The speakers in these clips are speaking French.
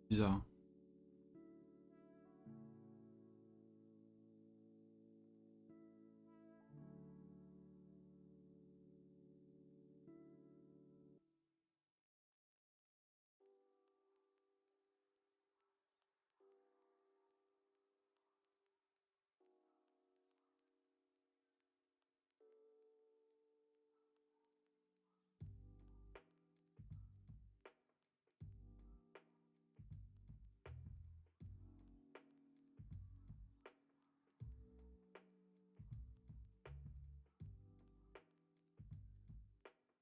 Bizarre, hein.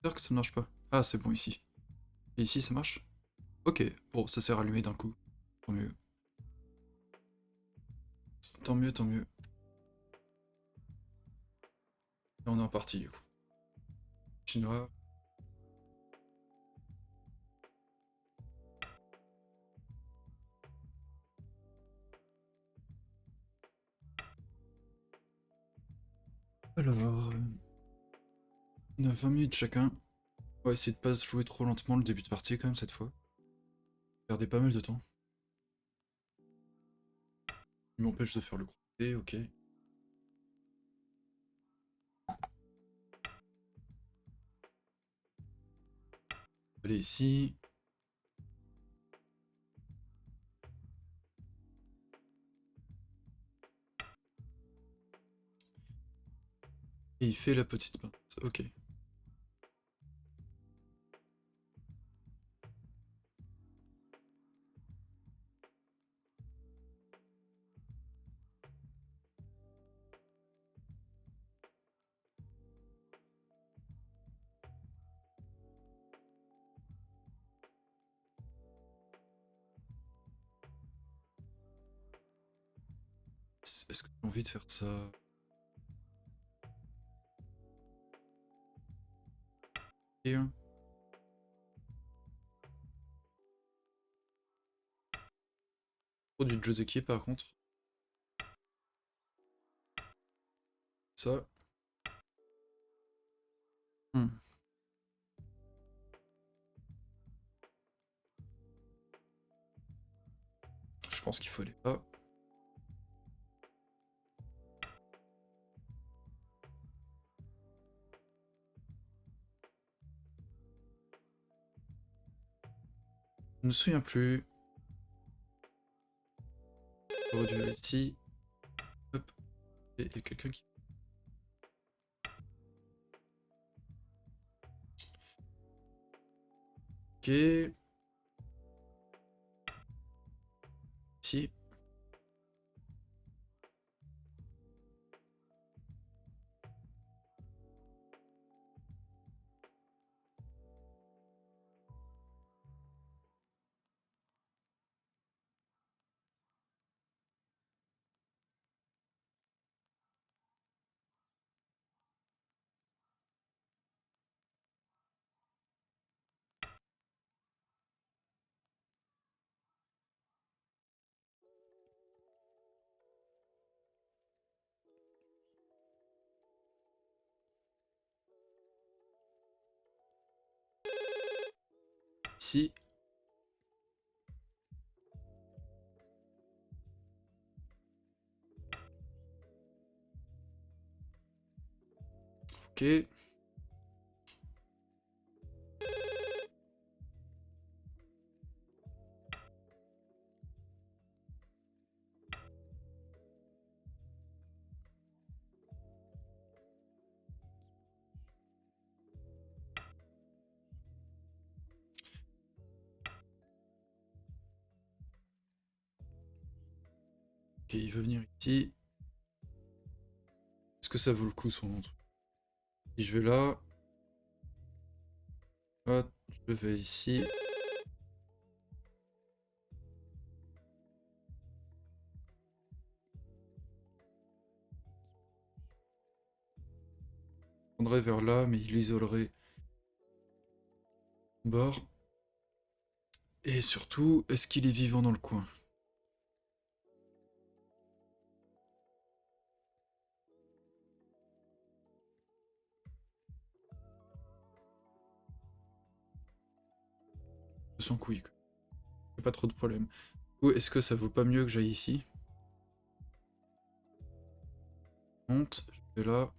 J'espère que ça ne marche pas. Ah, c'est bon ici. Et ici, ça marche? Ok, bon, ça s'est rallumé d'un coup. Tant mieux. Tant mieux, tant mieux. Et on est en partie du coup. Chinois. Alors, on a 20 minutes chacun. On va essayer de pas se jouer trop lentement le début de partie quand même cette fois. Perdez pas mal de temps. Il m'empêche de faire le croisé, ok. Allez ici. Et il fait la petite pince, ok. Est-ce que j'ai envie de faire ça? Et trop du Joseki par contre. Ça. Hmm. Je pense qu'il faut aller là. Je ne me souviens plus. J'aurais dû aller ici. Hop. Et il y a quelqu'un qui... Ok. Ici. Ici. Ok. Ok, il veut venir ici. Est-ce que ça vaut le coup son truc? Si je vais là. Hop, je vais ici. Je prendrai vers là, mais il isolerait le bord. Et surtout, est-ce qu'il est vivant dans le coin? Sans couilles, quoi. pas trop de problèmes. Ou est-ce que ça vaut pas mieux que j'aille ici? Monte, je vais là.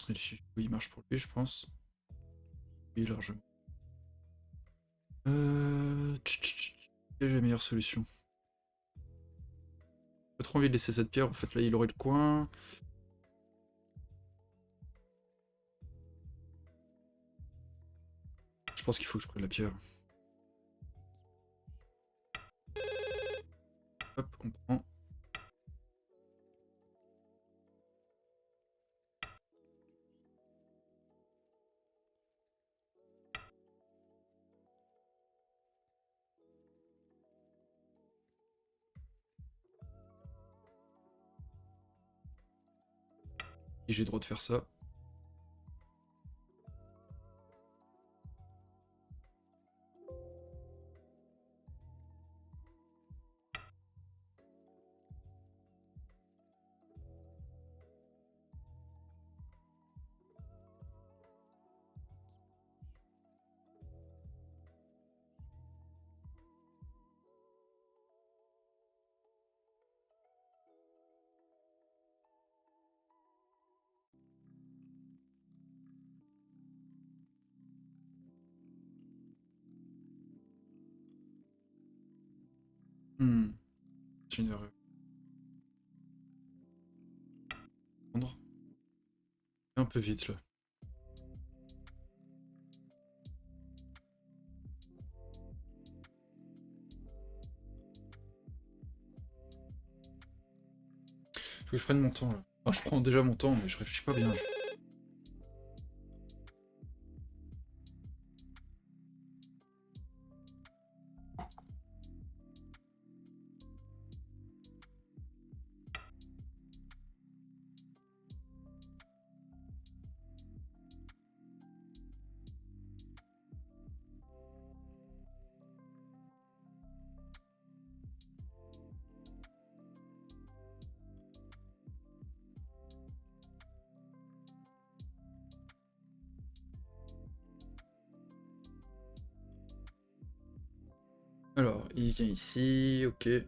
Oui, il marche pour lui, je pense. Oui, largement. Quelle est la meilleure solution? J'ai pas trop envie de laisser cette pierre, en fait là il aurait le coin. Je pense qu'il faut que je prenne la pierre. Hop, on prend. Et j'ai le droit de faire ça. C'est une erreur. Un peu vite là. Faut que je prenne mon temps là. Enfin, je prends déjà mon temps, mais je réfléchis pas bien. Alors, il vient ici, ok. De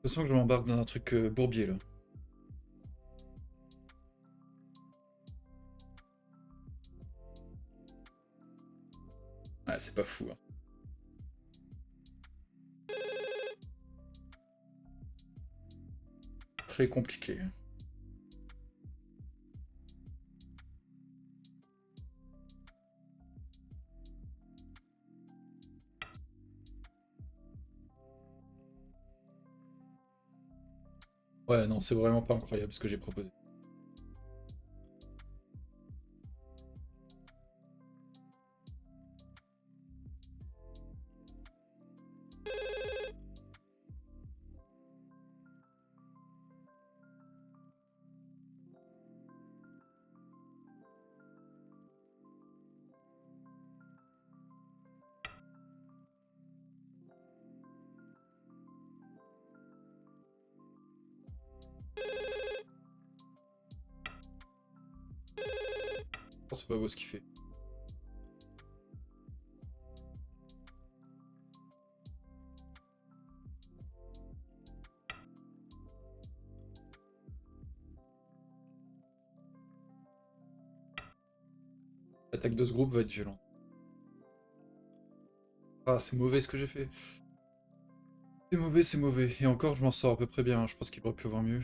toute façon, que je m'embarque dans un truc bourbier là. Ah, c'est pas fou. Hein. Très compliqué. Ouais, non, c'est vraiment pas incroyable ce que j'ai proposé. Oh, c'est pas beau ce qu'il fait. L'attaque de ce groupe va être violente. Ah, c'est mauvais ce que j'ai fait. C'est mauvais, c'est mauvais. Et encore, je m'en sors à peu près bien. Je pense qu'il aurait pu avoir mieux.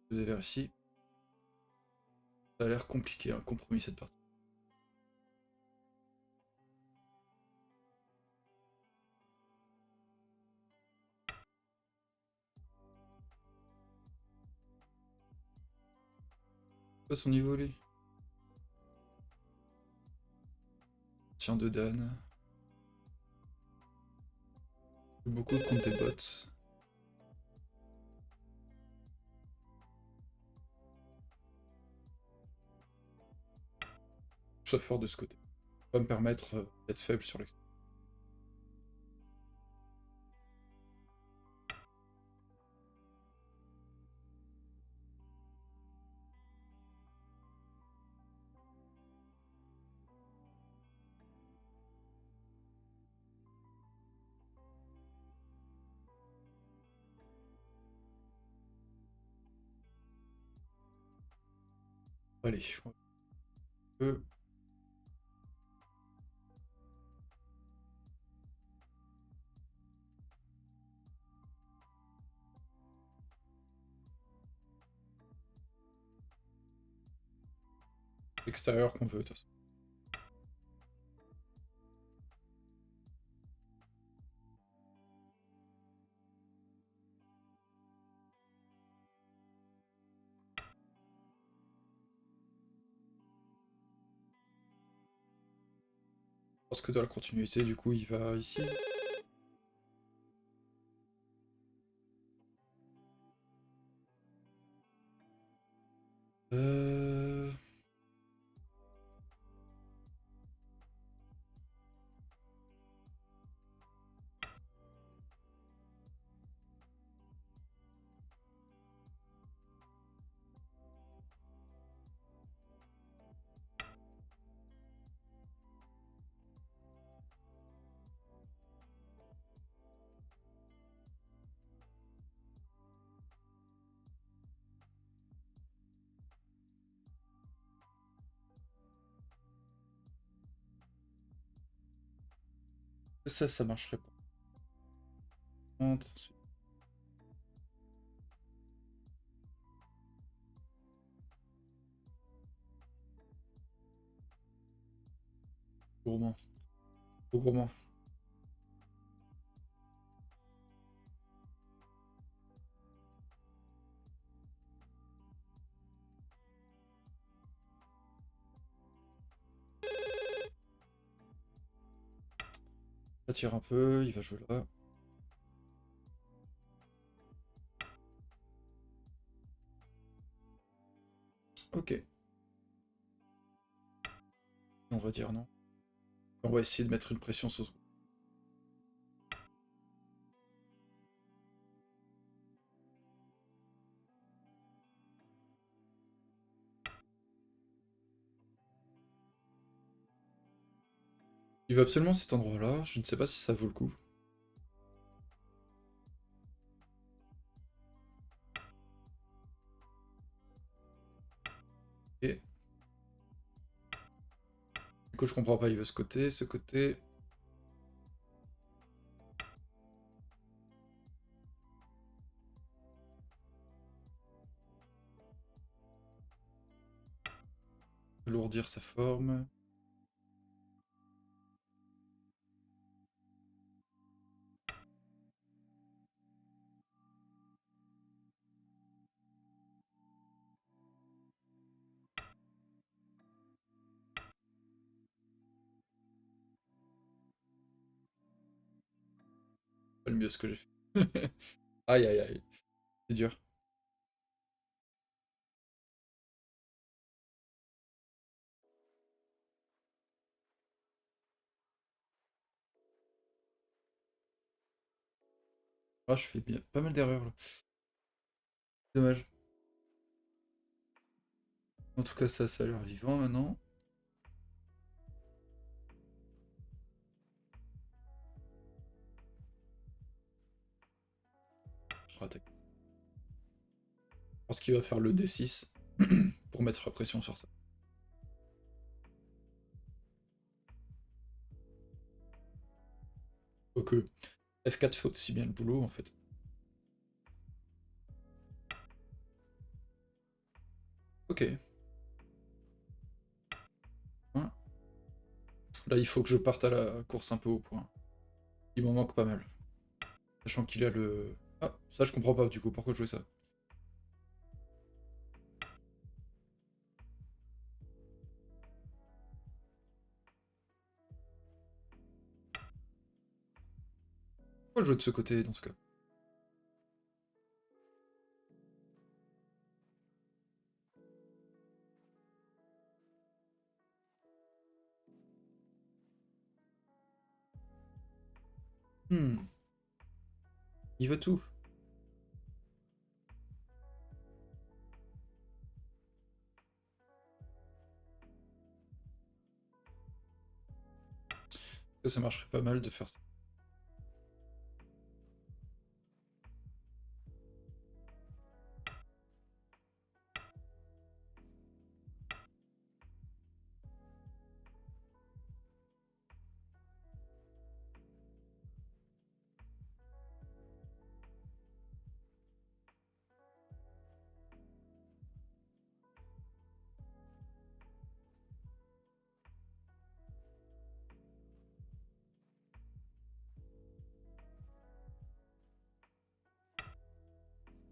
Vous avez ici. Ça a l'air compliqué, un compromis cette partie. Pas son niveau lui. Tiens de Dan. Beaucoup contre des bots. Je sois fort de ce côté. Pas me permettre d'être faible sur l'extérieur. Allez, on peut. L'extérieur qu'on veut de toute façon. Je pense que dans la continuité, du coup, il va ici. Euh... Ça marcherait pas. Entre. Gourmand. Trop gourmand. Il tire un peu, il va jouer là. Ok. On va dire non. On va essayer de mettre une pression sur ce groupe. Il veut absolument cet endroit-là, je ne sais pas si ça vaut le coup. Et... Du coup, je comprends pas, il veut ce côté, ce côté... Alourdir sa forme. Pas le mieux ce que j'ai fait. Aïe aïe aïe. C'est dur. Ah, je fais bien, pas mal d'erreurs là. Dommage. En tout cas, ça a l'air vivant maintenant. Raté. Je pense qu'il va faire le D6 pour mettre la pression sur ça. Ok. F4 fait aussi bien le boulot en fait. Ok. Hein. Là, il faut que je parte à la course un peu au point. Il m'en manque pas mal. Sachant qu'il a le... Ah, ça je comprends pas du coup, pourquoi jouer ça? Pourquoi jouer de ce côté dans ce cas? Il veut tout. Ça marcherait pas mal de faire ça.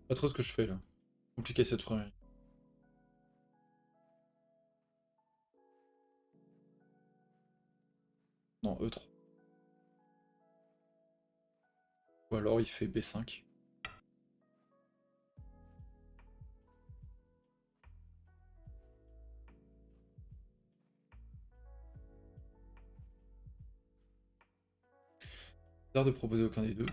Pas trop ce que je fais là. Compliqué cette première. Non, E3. Ou alors il fait B5. Bizarre de proposer aucun des deux.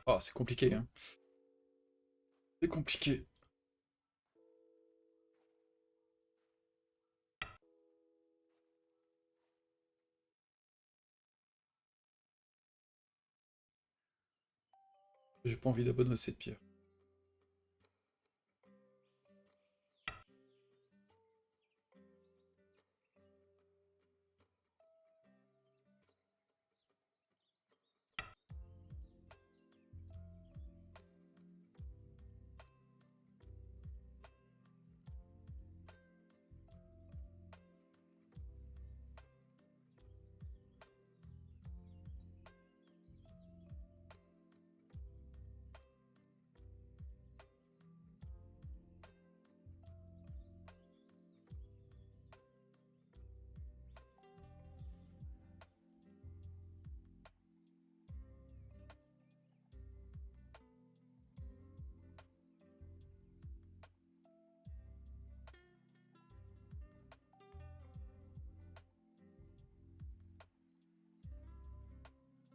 Ah, c'est compliqué, hein. C'est compliqué. J'ai pas envie d'abandonner cette pierre.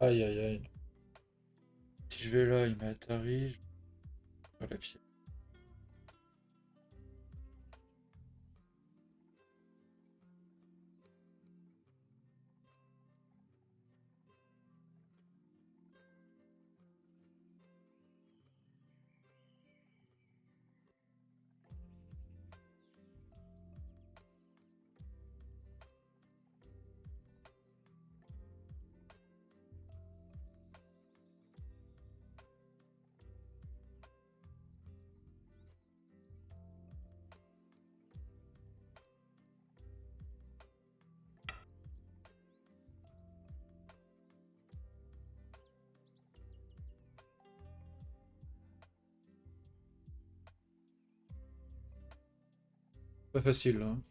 Aïe aïe aïe. Si je vais là, il m'atterrit. Je vais la pierre. Pas facile là, hein.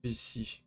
Ici.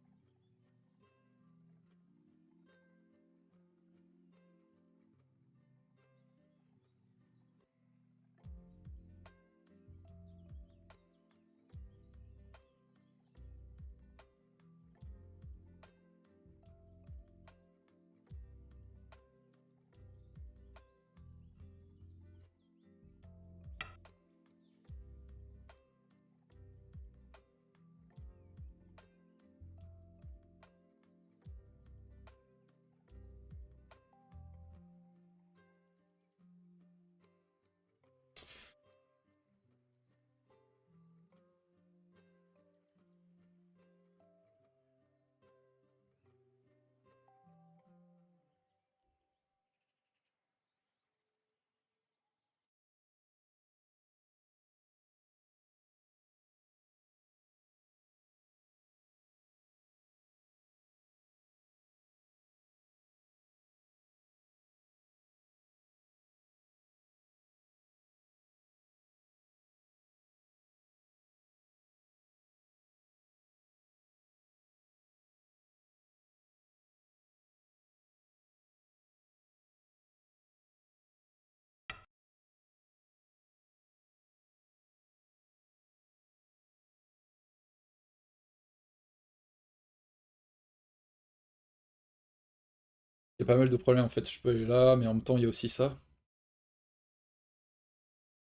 Il y a pas mal de problèmes en fait. Je peux aller là, mais en même temps, il y a aussi ça.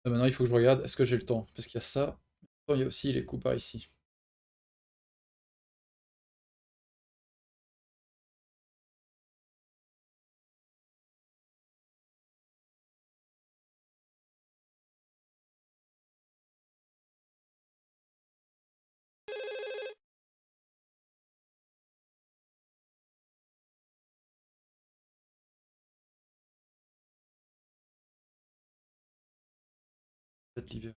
Maintenant, il faut que je regarde, est-ce que j'ai le temps? Parce qu'il y a ça. En même temps, il y a aussi les coups par ici. Peut-être l'hiver.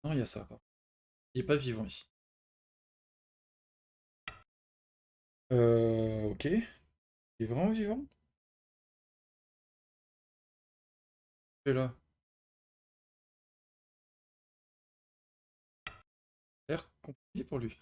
Non, il y a ça. Il est pas vivant ici. Ok. Il est vraiment vivant? Et là, l'air compliqué pour lui.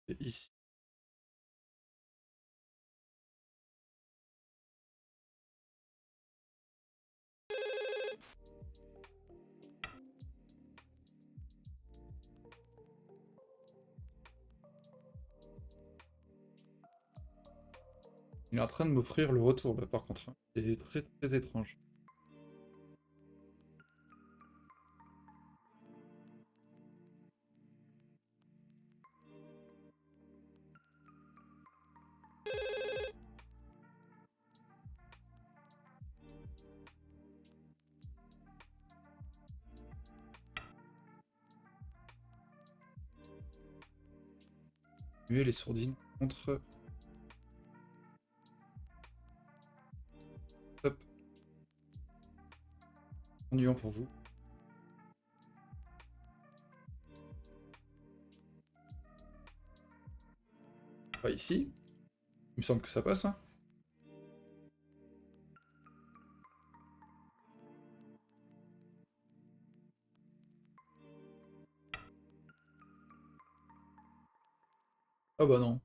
Et ici. Il est en train de m'offrir le retour là par contre, hein. C'est très très étrange. Lui, les sourdines contre. Hop, ennuyant pour vous. Pas ici. Il me semble que ça passe, hein. Ah bah non.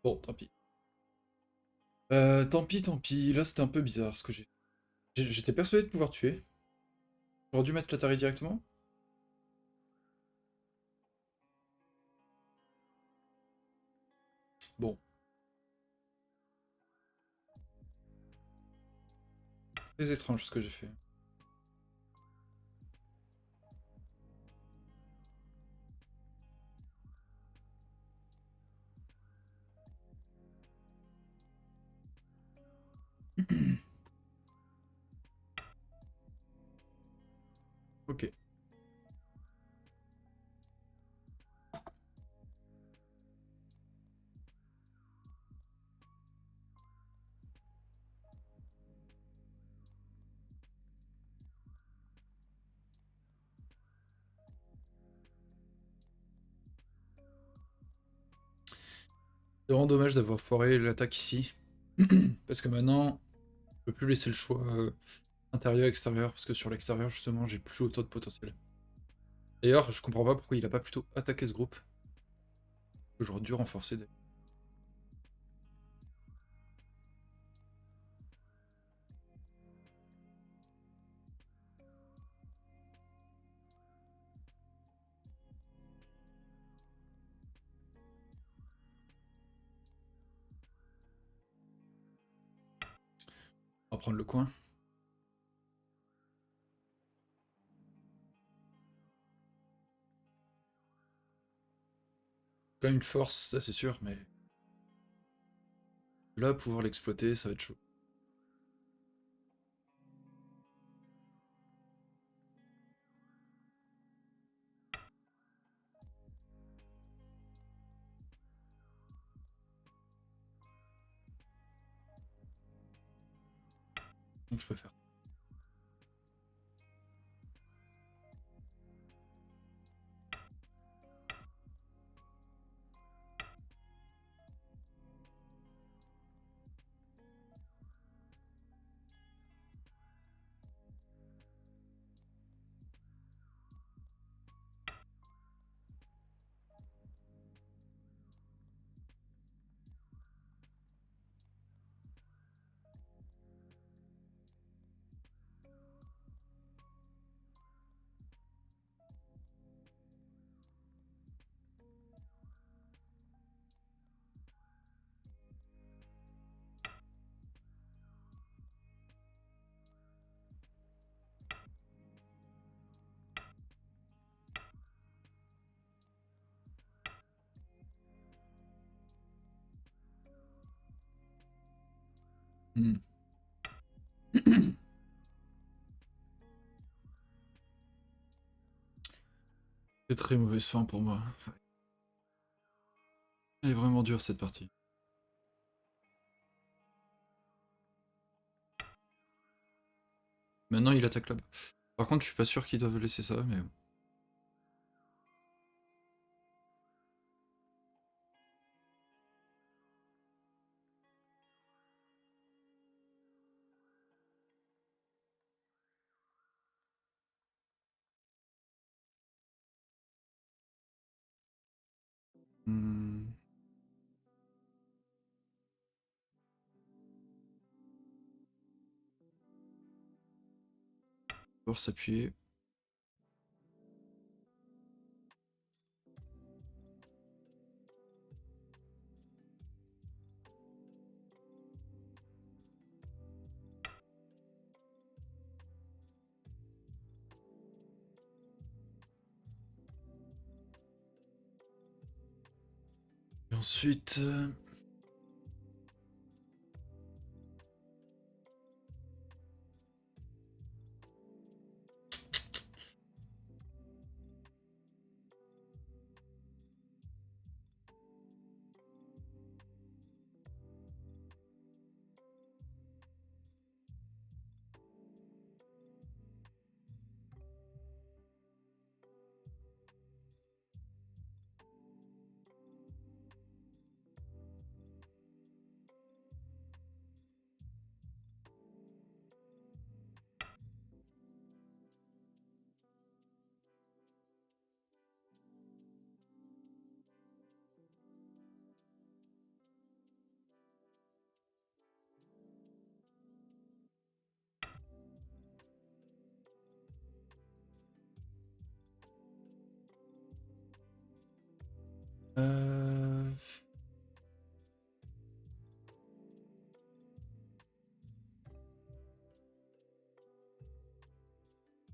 Bon, tant pis. Tant pis, tant pis. Là, c'était un peu bizarre ce que j'ai fait. J'étais persuadé de pouvoir tuer. J'aurais dû mettre l'Atari directement. Bon, très étrange ce que j'ai fait. Ok. C'est vraiment dommage d'avoir foiré l'attaque ici. Parce que maintenant, je peux plus laisser le choix intérieur-extérieur. Parce que sur l'extérieur, justement, j'ai plus autant de potentiel. D'ailleurs, je comprends pas pourquoi il a pas plutôt attaqué ce groupe. J'aurais dû renforcer. On va prendre le coin. Quand même une force, ça c'est sûr, mais là, pouvoir l'exploiter, ça va être chaud. Donc je peux faire. Hmm. C'est très mauvaise fin pour moi. Elle est vraiment dure cette partie. Maintenant il attaque là-bas. Par contre je suis pas sûr qu'ils doivent laisser ça, mais... Hmm. Pouvoir s'appuyer. Et ensuite... Euh...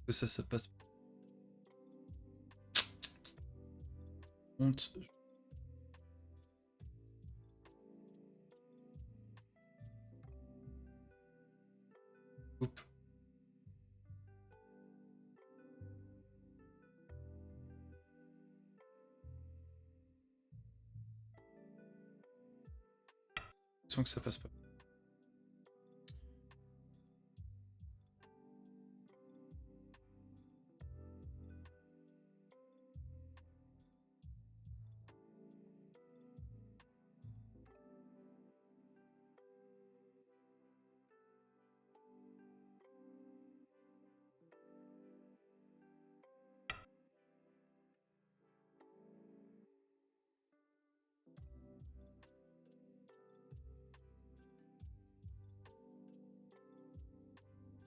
Que ça passe. Honte. Oups. Sans que ça passe pas.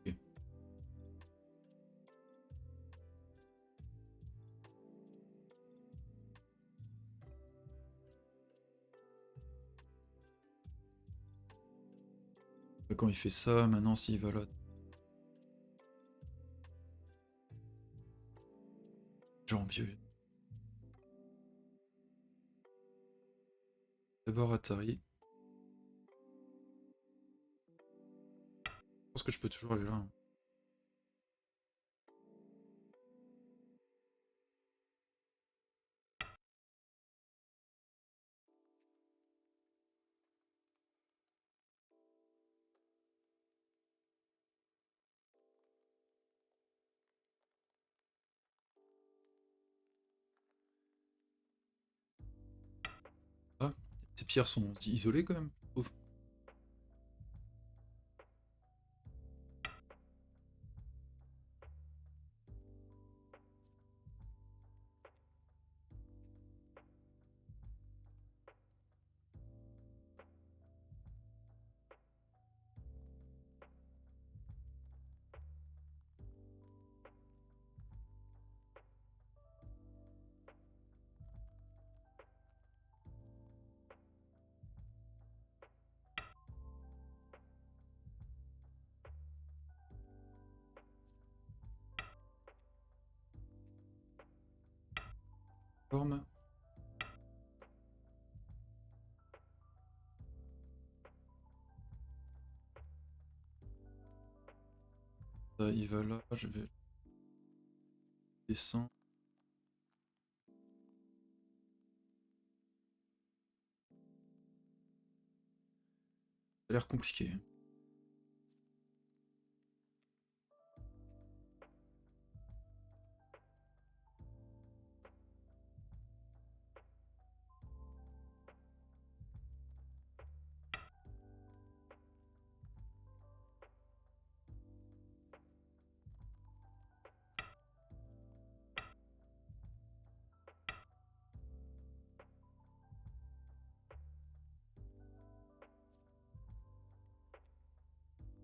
Ok. Quand il fait ça, maintenant s'il va là... Genre mieux. D'abord Atari. Je pense que je peux toujours aller là. Hein. Ah, ces pierres sont isolées quand même. Ouf. Forme. il va là, je vais descendre. Ça a l'air compliqué.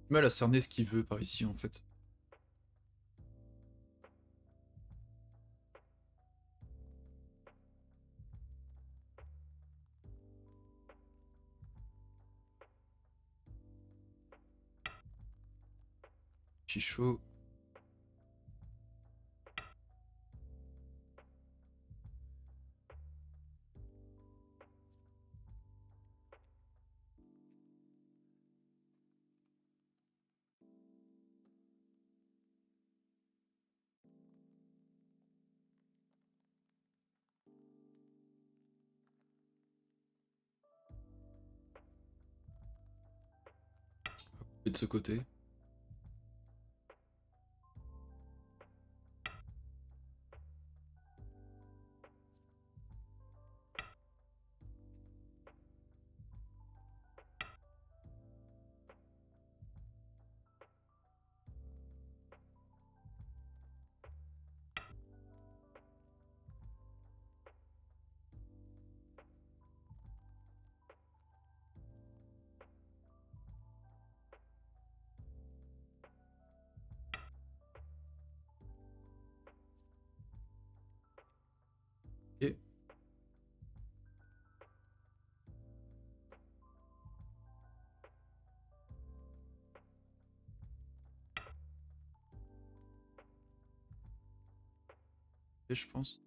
Du mal à cerner ce qu'il veut par ici en fait. Chicho. Et de ce côté. Et je pense.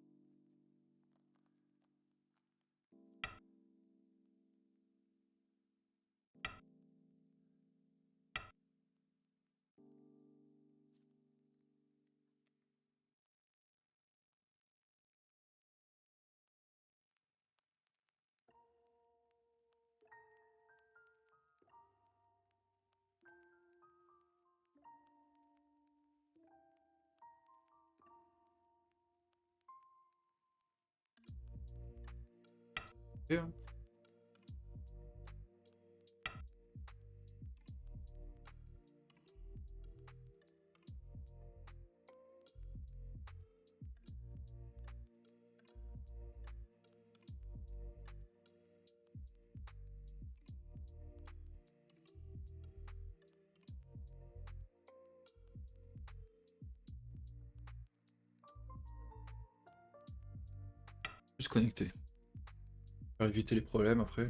Et, hein. Juste connecter. Pour éviter les problèmes après.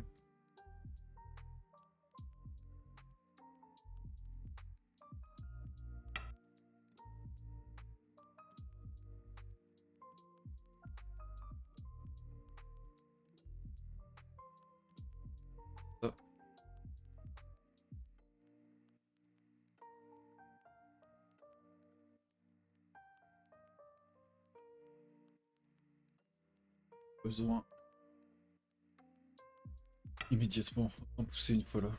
Ça. Besoin immédiatement d'en pousser une fois là.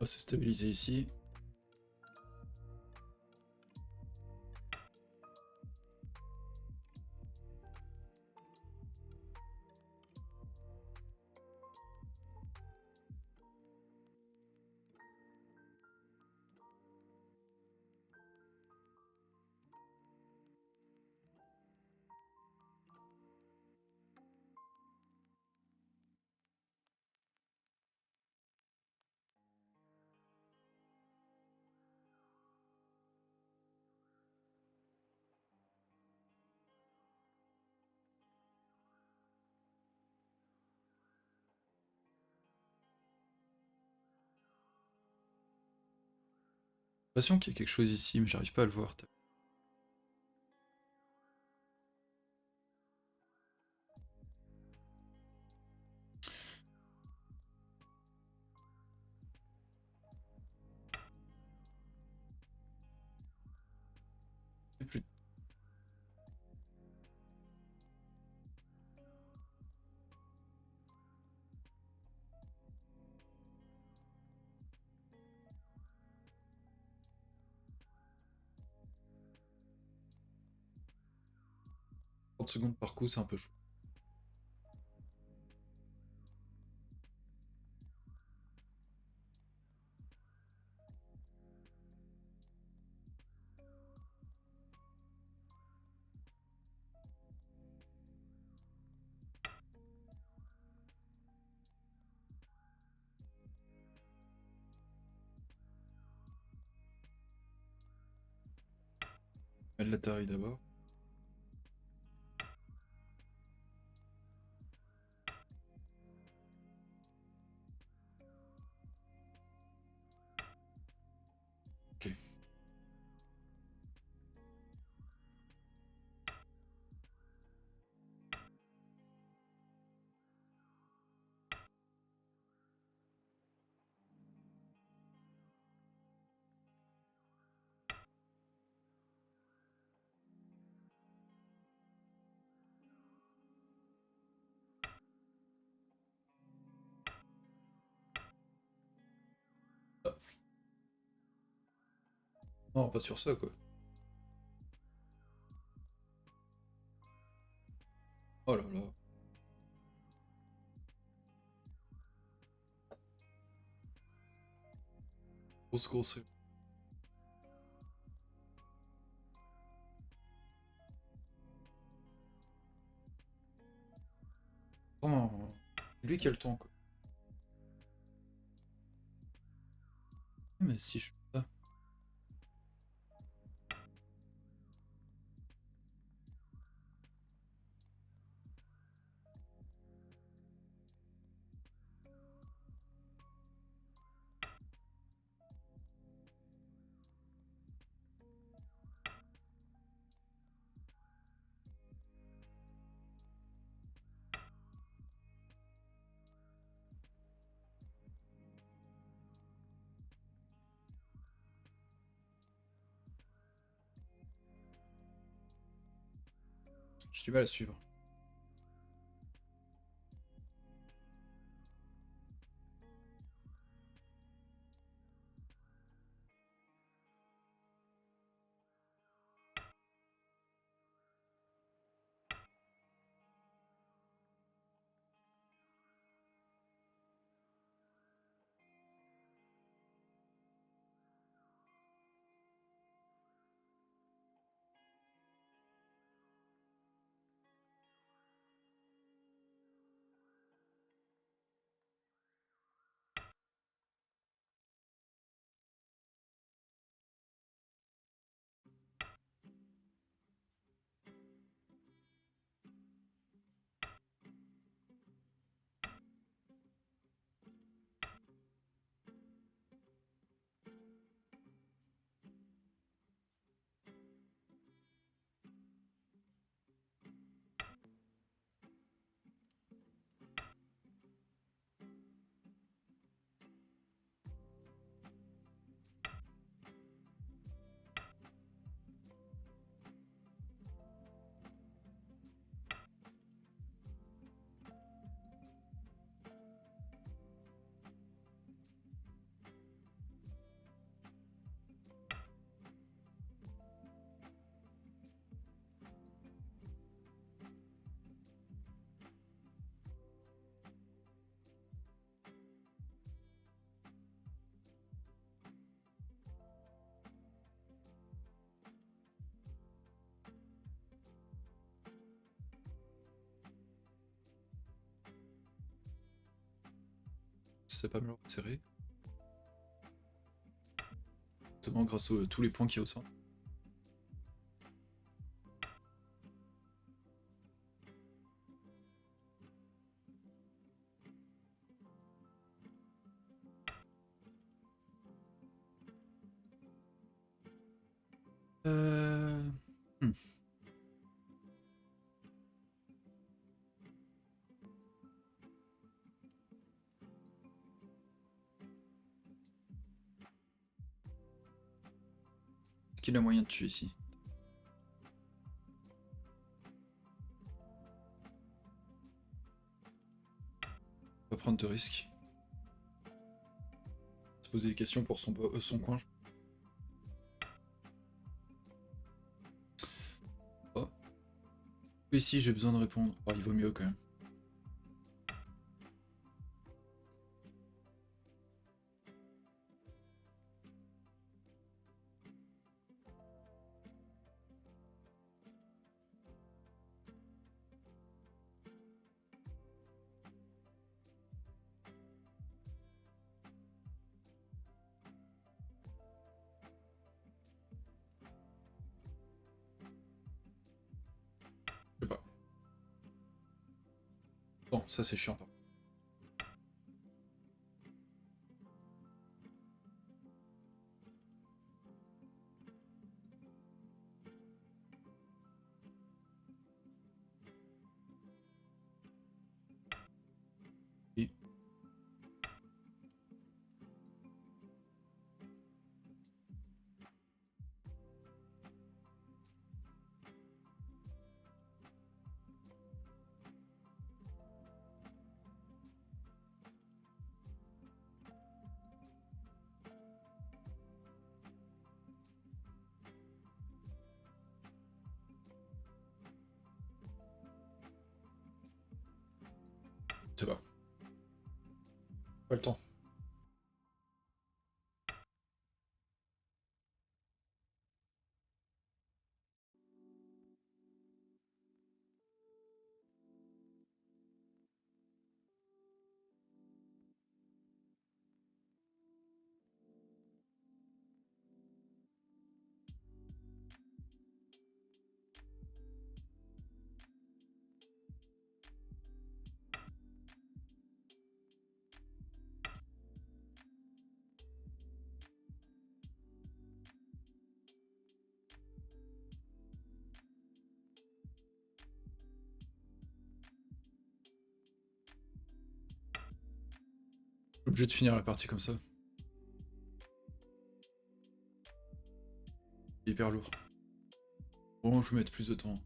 On va se stabiliser ici. J'ai l'impression qu'il y a quelque chose ici, mais j'arrive pas à le voir. Plus 30 secondes par coup, c'est un peu chaud. Mettre la taille d'abord. Ok. Ah. Non, pas sur ça, quoi. Oh là là. Grosse. Oh, c'est lui qui a le temps, quoi. Mais si je fais ça. J'ai du mal à suivre. commençait pas mal à resserrer. Notamment grâce à tous les points qu'il y a au centre. Hmm. Est-ce qu'il a moyen de tuer ici? Pas prendre de risques. Se poser des questions pour son coin. Oh. Ici j'ai besoin de répondre. Oh, il vaut mieux quand même. Je sais pas. Bon, ça c'est chiant. Oui. C'est pas. Pas le temps. Obligé de finir la partie comme ça. Hyper lourd. Bon, je vais mettre plus de temps.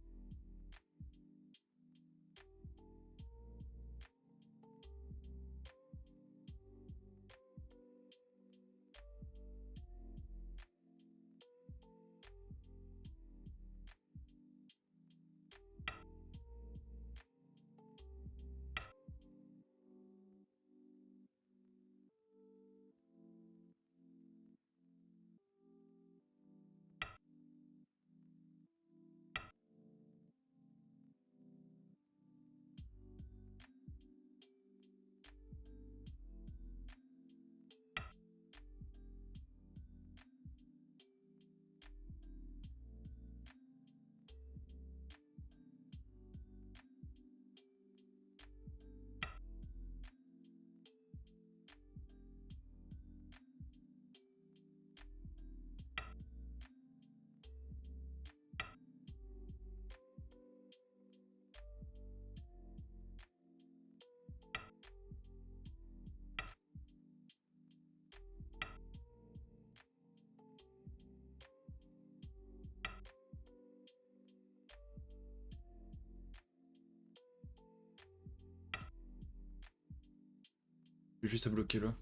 J'ai juste à bloquer là.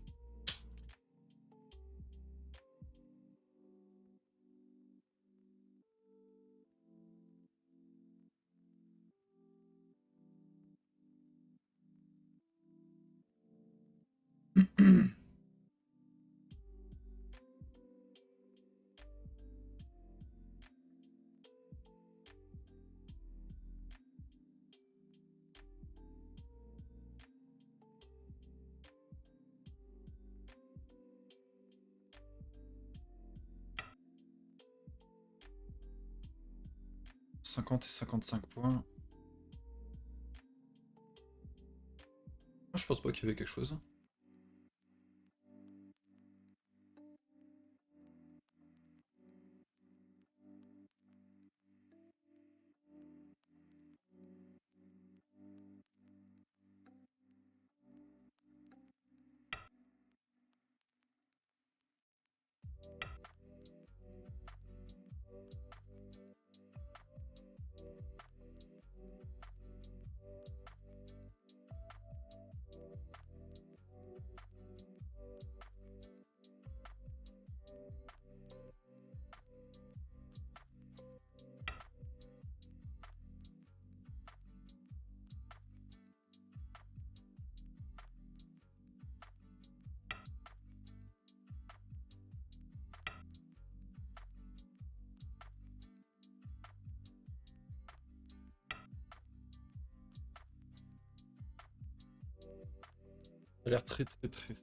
50 et 55 points. Moi, je pense pas qu'il y avait quelque chose. Ça a l'air très très très...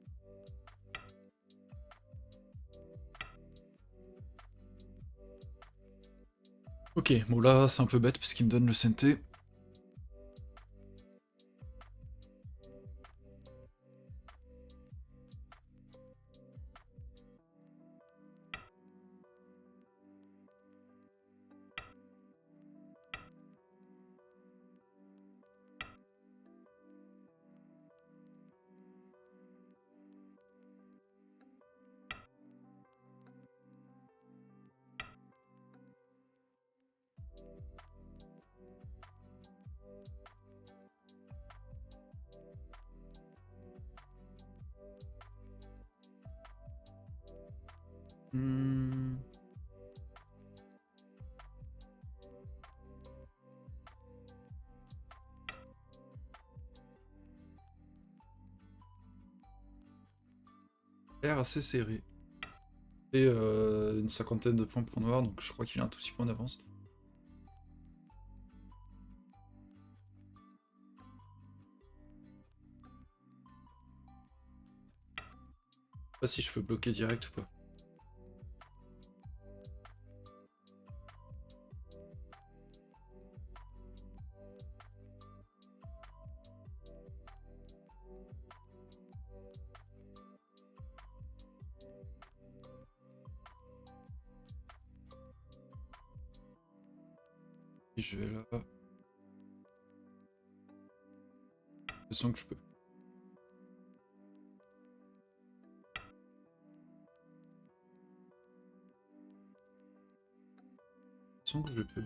Ok, bon là c'est un peu bête parce qu'il me donne le CNT. Hmm. L'air assez serré. Et une cinquantaine de points pour Noir, donc je crois qu'il a un tout petit point d'avance. Je sais pas si je peux bloquer direct ou pas. Et je vais là. Je sens que je peux. Je sens que je peux.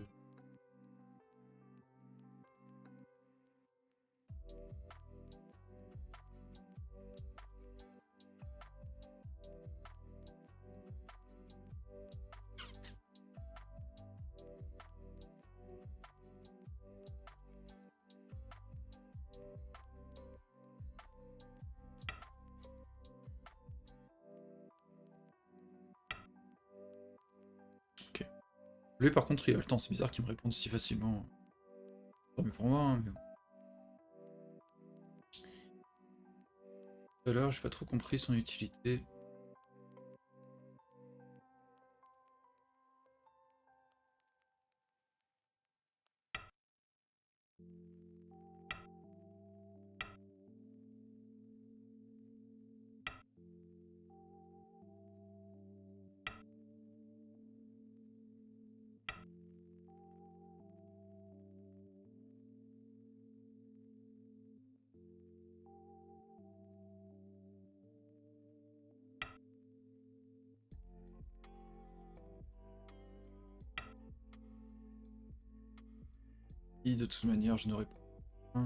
Ok. Lui par contre il a le temps, c'est bizarre qu'il me réponde si facilement. Tant mieux pour moi, hein, mais... Tout à l'heure, j'ai pas trop compris son utilité. Et de toute manière, je n'aurais pas.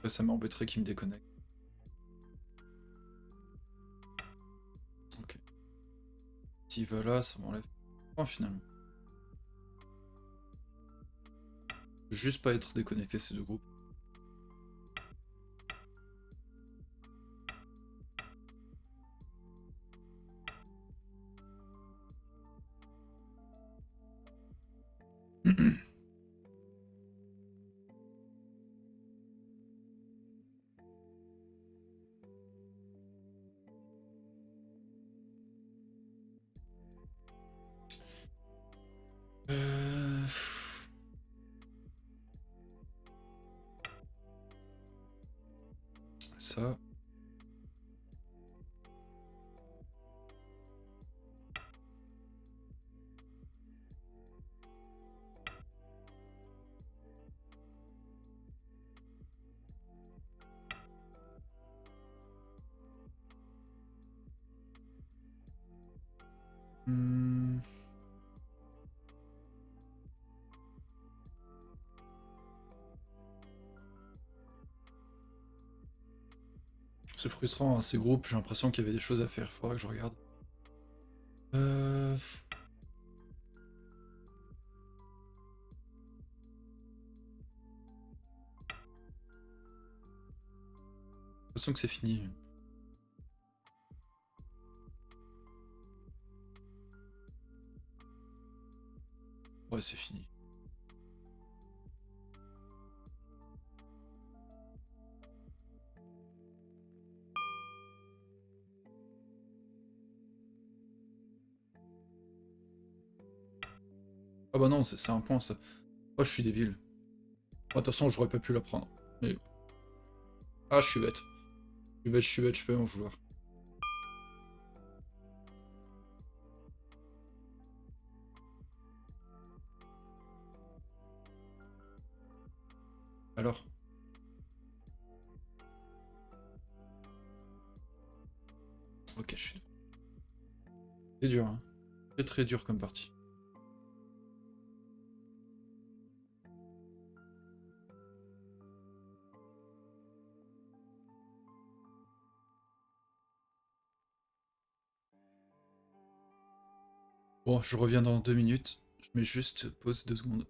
Ça m'embêterait qu'il me déconnecte. Ok. S'il va là, ça m'enlève. Oh, finalement. Juste pas être déconnecté ces deux groupes. Ça. Hmm. C'est frustrant, hein, ces groupes, j'ai l'impression qu'il y avait des choses à faire, faudra que je regarde. Euh... J'ai l'impression que c'est fini. Ouais, c'est fini. Ah bah non, c'est un point ça. Oh, je suis débile. Oh, de toute façon, j'aurais pas pu la prendre. Mais... Ah, je suis bête. Je suis bête, je suis bête, je peux m'en vouloir. Alors? Ok, je suis... C'est dur, hein. C'est très dur comme partie. Bon, je reviens dans 2 minutes. Je mets juste pause 2 secondes.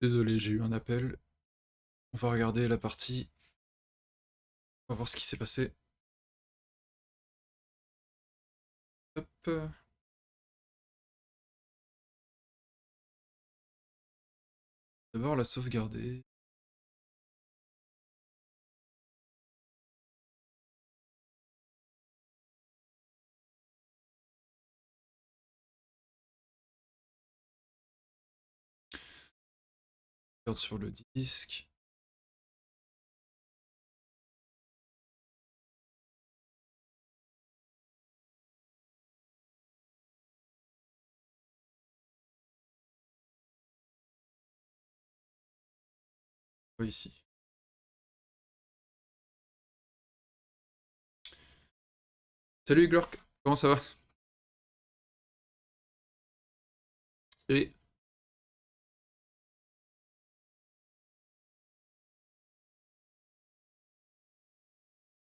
Désolé, j'ai eu un appel. On va regarder la partie. On va voir ce qui s'est passé. Hop. D'abord la sauvegarder. Regarde sur le disque. Ici. Salut Glork, comment ça va? Et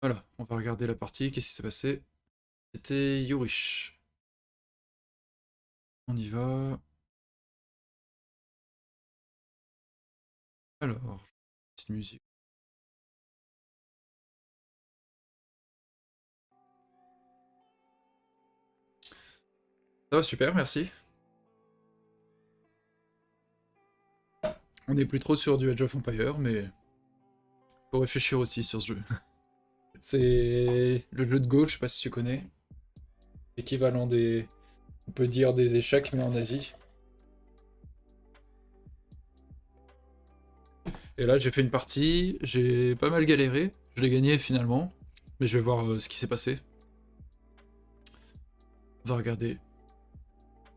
voilà, on va regarder la partie. Qu'est-ce qui s'est passé? C'était Yorish. On y va. Alors, petite musique. Ça va super, merci. On n'est plus trop sur du Age of Empire, mais faut réfléchir aussi sur ce jeu. C'est le jeu de Go, je sais pas si tu connais. Équivalent des... On peut dire des échecs, mais en Asie. Et là, j'ai fait une partie, j'ai pas mal galéré. Je l'ai gagné finalement. Mais je vais voir ce qui s'est passé. On va regarder.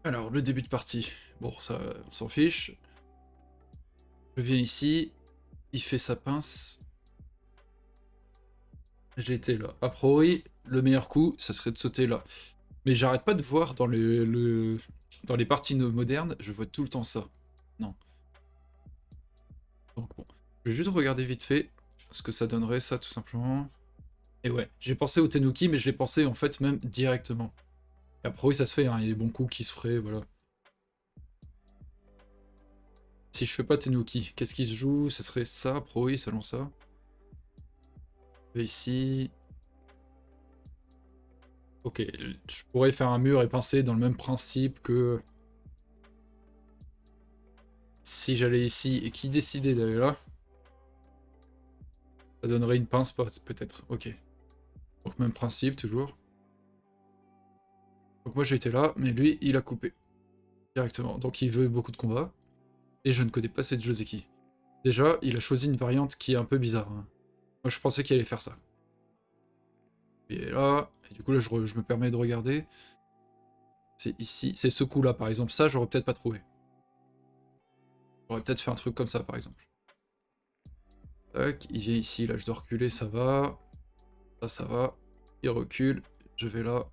Alors, le début de partie. Bon, ça, on s'en fiche. Je viens ici. Il fait sa pince. J'ai été là. A priori, le meilleur coup, ça serait de sauter là. Mais j'arrête pas de voir dans dans les parties modernes, je vois tout le temps ça. Non. Donc bon. Je vais juste regarder vite fait ce que ça donnerait, ça, tout simplement. Et ouais, j'ai pensé au Tenuki, mais je l'ai pensé en fait même directement. Et a priori, ça se fait, hein, il y a des bons coups qui se feraient, voilà. Si je fais pas Tenuki, qu'est-ce qui se joue? Ça serait ça, a priori, selon ça. Et ici... Ok, je pourrais faire un mur et pincer dans le même principe que... Si j'allais ici et qui décidait d'aller là, ça donnerait une pince peut-être. Ok. Donc même principe toujours. Donc moi j'étais là, mais lui il a coupé directement. Donc il veut beaucoup de combats. Et je ne connais pas cette Joseki. Déjà, il a choisi une variante qui est un peu bizarre, hein. Moi je pensais qu'il allait faire ça. Et là, et du coup là je me permets de regarder. C'est ici, c'est ce coup là par exemple. Ça j'aurais peut-être pas trouvé. J'aurais peut-être fait un truc comme ça par exemple. Tac, il vient ici, là je dois reculer, ça va. Ça va. Il recule, je vais là.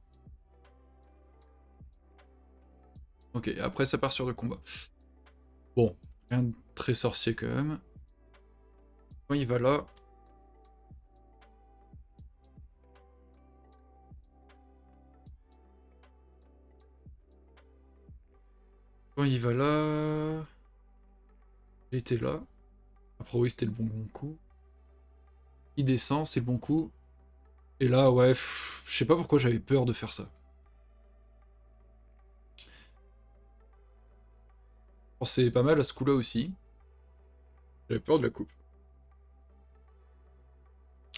Ok, après ça part sur le combat. Bon, rien de très sorcier quand même. Quand il va là... Quand il va là... Il était là. Après oui, c'était le bon coup. Il descend, c'est le bon coup. Et là, ouais, je sais pas pourquoi j'avais peur de faire ça. Je pensais pas mal à ce coup-là aussi. J'avais peur de la coupe.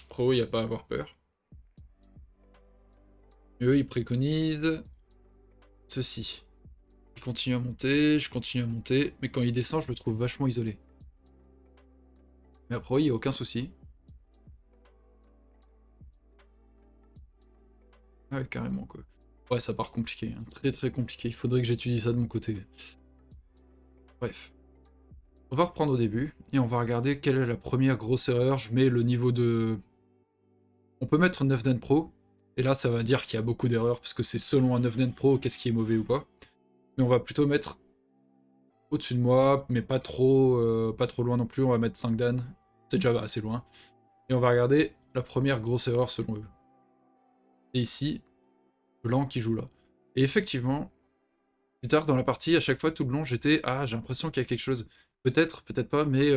Après oui, y a pas à avoir peur. Et eux, ils préconisent... Ceci. Il continue à monter, je continue à monter. Mais quand il descend, je le trouve vachement isolé. Mais après oui, y a aucun souci. Ah ouais, carrément, quoi. Ouais, ça part compliqué, hein. Très très compliqué. Il faudrait que j'étudie ça de mon côté. Bref. On va reprendre au début, et on va regarder quelle est la première grosse erreur. Je mets le niveau de... On peut mettre 9 Pro, et là ça va dire qu'il y a beaucoup d'erreurs, parce que c'est selon un 9 Pro qu'est-ce qui est mauvais ou pas. Mais on va plutôt mettre au-dessus de moi, mais pas trop loin non plus, on va mettre 5 Dan. C'est déjà assez loin. Et on va regarder la première grosse erreur selon eux. Et ici, blanc qui joue là. Et effectivement, plus tard dans la partie, à chaque fois tout le long, j'étais « Ah, j'ai l'impression qu'il y a quelque chose ». Peut-être, peut-être pas, mais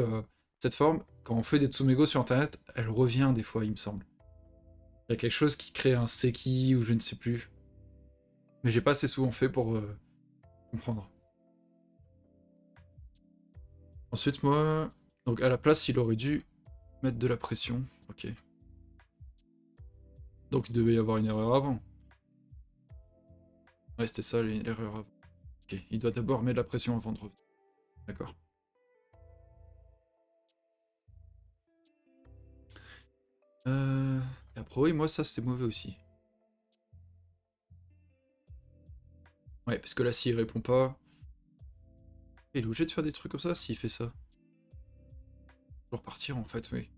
cette forme, quand on fait des Tsumego sur internet, elle revient des fois, il me semble. Il y a quelque chose qui crée un Seki ou je ne sais plus. Mais j'ai pas assez souvent fait pour comprendre. Ensuite, moi, donc à la place, il aurait dû mettre de la pression. Ok. Donc il devait y avoir une erreur avant. Ouais, c'était ça l'erreur avant. Ok, il doit d'abord mettre de la pression avant de revenir. D'accord. Et après, oui, moi, ça, c'était mauvais aussi. Ouais, parce que là, s'il répond pas... Il est obligé de faire des trucs comme ça s'il fait ça. Pour repartir, en fait, oui.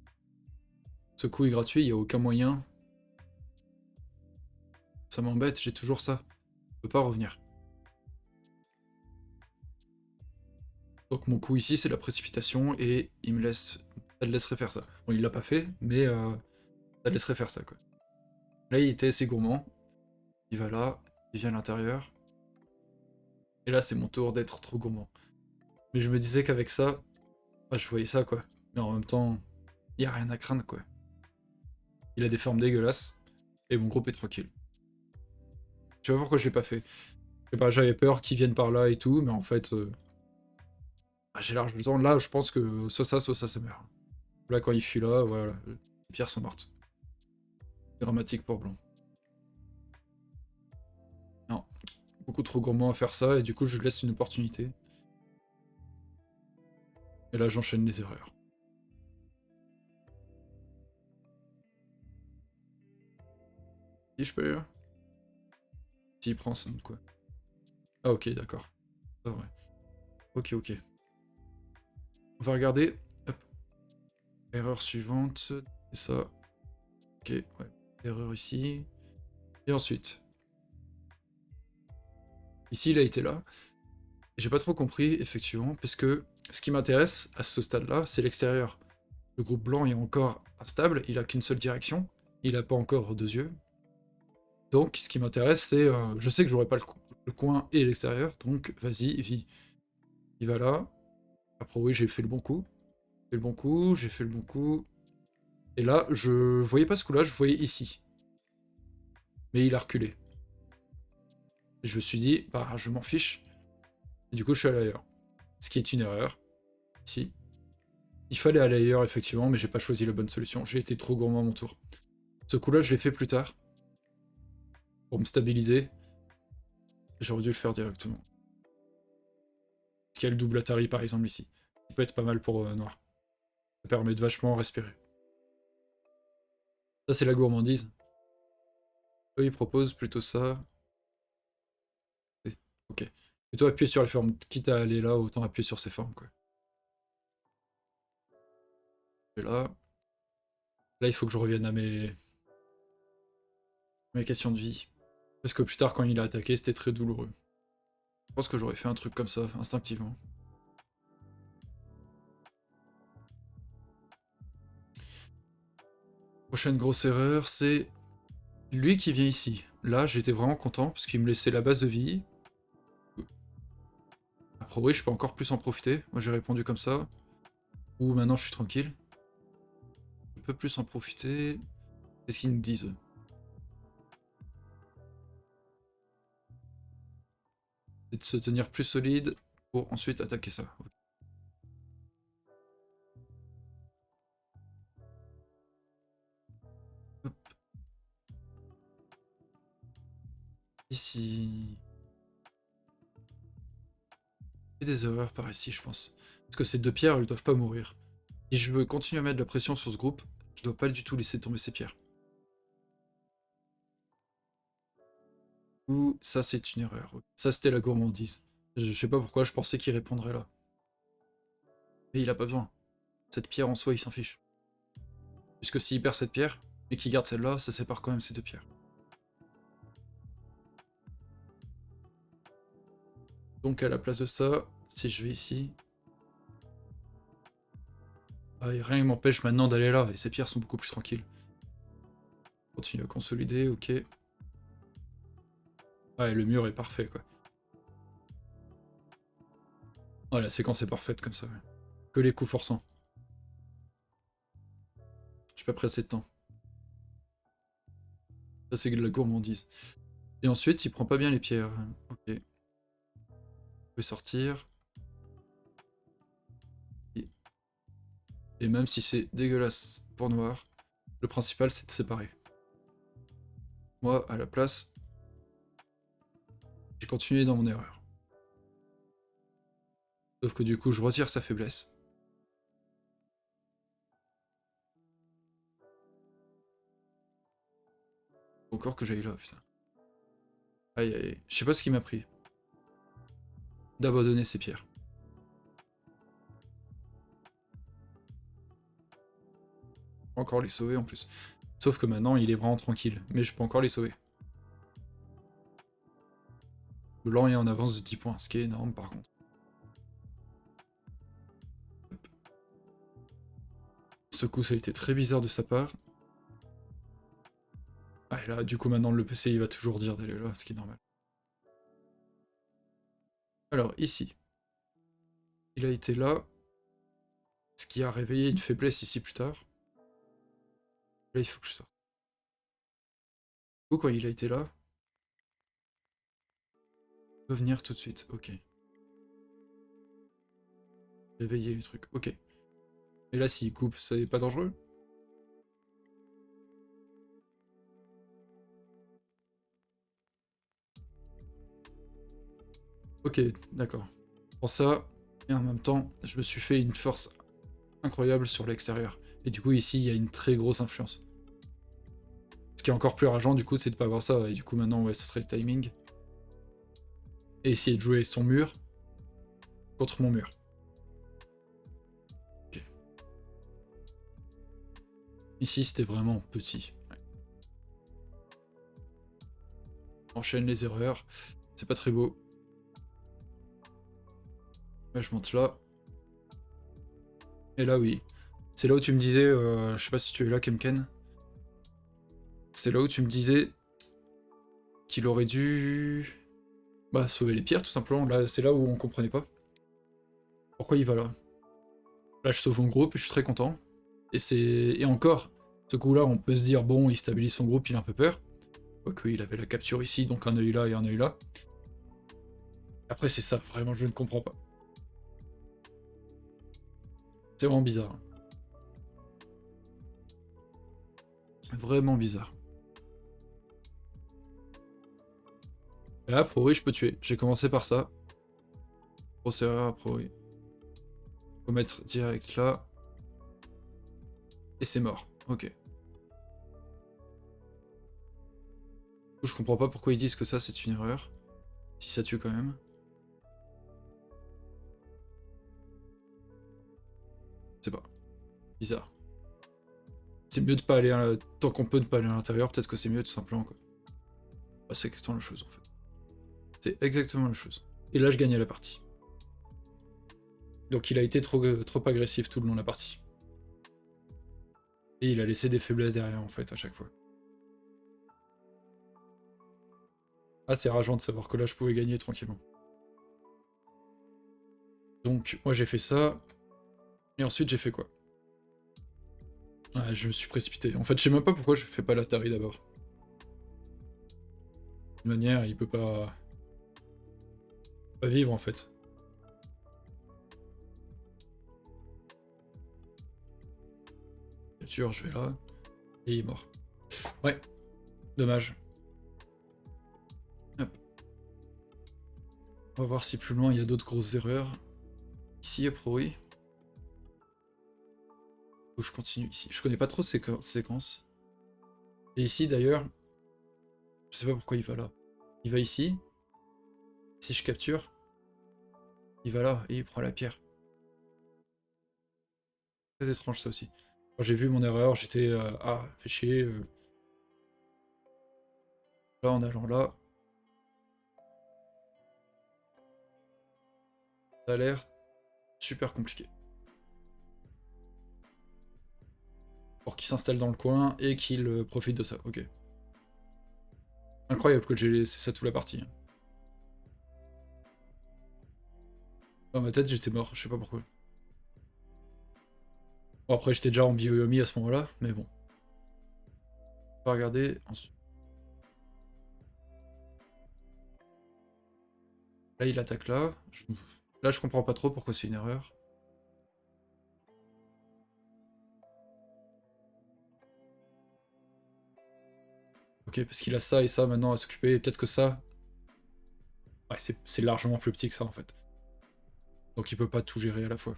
Ce coup est gratuit, il n'y a aucun moyen. Ça m'embête, j'ai toujours ça. Je peux pas revenir. Donc mon coup ici, c'est la précipitation, et il me laisse... Ça le laisserait faire ça. Bon, il l'a pas fait, mais ça le laisserait faire ça, quoi. Là, il était assez gourmand. Il va là, il vient à l'intérieur. Et là, c'est mon tour d'être trop gourmand. Mais je me disais qu'avec ça, bah, je voyais ça, quoi. Mais en même temps, il n'y a rien à craindre, quoi. Il a des formes dégueulasses, et mon groupe est tranquille. Tu vas voir pourquoi je l'ai pas fait. Je sais pas, j'avais peur qu'ils viennent par là et tout, mais en fait, bah, j'ai large le temps. Là, je pense que soit ça meurt. Là, quand il fuit là, voilà, les pierres sont mortes. Dramatique pour Blanc. Non, beaucoup trop gourmand à faire ça, et du coup, je lui laisse une opportunité. Et là, j'enchaîne les erreurs. Si je peux aller là? S'il prend ça, quoi. Ah, ok, d'accord. Ah, ouais. Ok, ok. On va regarder. Hop. Erreur suivante. C'est ça. Ok, ouais. Erreur ici. Et ensuite. Ici, il a été là. J'ai pas trop compris, effectivement, parce que ce qui m'intéresse à ce stade-là, c'est l'extérieur. Le groupe blanc est encore instable, il a qu'une seule direction, il a pas encore deux yeux. Donc, ce qui m'intéresse, c'est... je sais que j'aurai pas le coin et l'extérieur, donc vas-y, vis. Il va là. Après, oui, j'ai fait le bon coup. J'ai fait le bon coup, j'ai fait le bon coup. Et là, je voyais pas ce coup-là, je voyais ici. Mais il a reculé. Et je me suis dit, bah, je m'en fiche. Et du coup, je suis allé ailleurs. Ce qui est une erreur. Ici. Il fallait aller ailleurs, effectivement, mais j'ai pas choisi la bonne solution. J'ai été trop gourmand à mon tour. Ce coup-là, je l'ai fait plus tard. Pour me stabiliser. J'aurais dû le faire directement. Parce qu'il y a le double Atari, par exemple, ici. Qui peut être pas mal pour Noir. Ça permet de vachement respirer. Ça, c'est la gourmandise. Eux, ils proposent plutôt ça. Ok. Plutôt appuyer sur les formes. Quitte à aller là, autant appuyer sur ces formes, quoi. Et là... Là, il faut que je revienne à mes questions de vie. Parce que plus tard, quand il a attaqué, c'était très douloureux. Je pense que j'aurais fait un truc comme ça, instinctivement. Prochaine grosse erreur, c'est lui qui vient ici. Là, j'étais vraiment content, parce qu'il me laissait la base de vie. Après, oui, je peux encore plus en profiter. Moi, j'ai répondu comme ça. Ou maintenant, je suis tranquille. Je peux plus en profiter. Qu'est-ce qu'ils nous disent? C'est de se tenir plus solide pour ensuite attaquer ça. Ok. Hop. Ici. Il y a des erreurs par ici, je pense. Parce que ces deux pierres, elles doivent pas mourir. Si je veux continuer à mettre de la pression sur ce groupe, je dois pas du tout laisser tomber ces pierres. Ou ça, c'est une erreur. Ça, c'était la gourmandise. Je sais pas pourquoi, je pensais qu'il répondrait là. Mais il a pas besoin. Cette pierre en soi, il s'en fiche. Puisque s'il perd cette pierre, et qu'il garde celle-là, ça sépare quand même ces deux pierres. Donc à la place de ça, si je vais ici... Ah, et rien ne m'empêche maintenant d'aller là, et ces pierres sont beaucoup plus tranquilles. Continue à consolider, ok. Ouais, le mur est parfait, quoi. Ouais, la séquence est parfaite comme ça, ouais. que les coups forçants. J'ai pas pris assez de temps. Ça, c'est de la gourmandise. Et ensuite, il prend pas bien les pierres. Ok. Je vais sortir. Et même si c'est dégueulasse pour noir, le principal, c'est de séparer. Moi, à la place, j'ai continué dans mon erreur. Sauf que du coup, je retire sa faiblesse. Encore que j'aille là, putain. Aïe aïe aïe. Je sais pas ce qui m'a pris. D'abandonner ces pierres. Encore les sauver en plus. Sauf que maintenant, il est vraiment tranquille. Mais je peux encore les sauver. Blanc est en avance de 10 points, ce qui est énorme par contre. Ce coup, ça a été très bizarre de sa part. Ah, et là, du coup, maintenant, le PC, il va toujours dire d'aller là, ce qui est normal. Alors, ici. Il a été là. Ce qui a réveillé une faiblesse ici plus tard. Là, il faut que je sorte. Du coup, quand il a été là, il peut venir tout de suite. Ok. Réveiller les trucs. Ok. Et là, s'il coupe, c'est pas dangereux? Ok, d'accord. Pour ça, et en même temps, je me suis fait une force incroyable sur l'extérieur. Et du coup, ici, il y a une très grosse influence. Ce qui est encore plus rageant, du coup, c'est de pas avoir ça. Et du coup, maintenant, ouais, ça serait le timing. Et essayer de jouer son mur contre mon mur. Ok. Ici, c'était vraiment petit. Ouais. Enchaîne les erreurs. C'est pas très beau. Là, je monte là. Et là, oui. C'est là où tu me disais, je sais pas si tu es là, Kemken. C'est là où tu me disais qu'il aurait dû bah, sauver les pierres, tout simplement. Là, c'est là où on comprenait pas. Pourquoi il va là? Là, je sauve mon groupe et je suis très content. Et encore, ce coup-là, on peut se dire, bon, il stabilise son groupe, il a un peu peur. Quoique, il avait la capture ici, donc un œil là et un œil là. Après, c'est ça, vraiment, je ne comprends pas. C'est vraiment bizarre. Vraiment bizarre. Et là, a priori, je peux tuer. J'ai commencé par ça. Grosse erreur, a priori. Faut mettre direct là. Et c'est mort. Ok. Je comprends pas pourquoi ils disent que ça, c'est une erreur. Si ça tue quand même. C'est pas. Bizarre. C'est mieux de pas aller tant qu'on peut ne pas aller à l'intérieur, peut-être que c'est mieux tout simplement quoi. Bah, c'est exactement la chose en fait. C'est exactement la chose. Et là je gagnais la partie. Donc il a été trop agressif tout le long de la partie. Et il a laissé des faiblesses derrière en fait à chaque fois. Ah c'est rageant de savoir que là je pouvais gagner tranquillement. Donc moi j'ai fait ça. Et ensuite j'ai fait quoi? Ouais, je me suis précipité. En fait je sais même pas pourquoi je fais pas l'Atari d'abord. De toute manière il peut pas vivre en fait. Bien sûr je vais là. Et il est mort. Ouais. Dommage. Hop. On va voir si plus loin il y a d'autres grosses erreurs. Ici, a priori. Faut que je continue ici. Je connais pas trop ces séquences. Et ici d'ailleurs, je sais pas pourquoi il va là. Il va ici. Si je capture, il va là et il prend la pierre. Très étrange ça aussi. Quand j'ai vu mon erreur, j'étais ah, fait chier. Là en allant là. Ça a l'air super compliqué. Pour qu'il s'installe dans le coin et qu'il profite de ça. Ok. Incroyable que j'ai laissé ça toute la partie. Dans ma tête, j'étais mort, je sais pas pourquoi. Bon, après, j'étais déjà en Bioyomi à ce moment-là, mais bon. On va regarder ensuite. Là, il attaque là. Là, je comprends pas trop pourquoi c'est une erreur. Ok, parce qu'il a ça et ça maintenant à s'occuper, et peut-être que ça... Ouais, c'est largement plus petit que ça, en fait. Donc il peut pas tout gérer à la fois.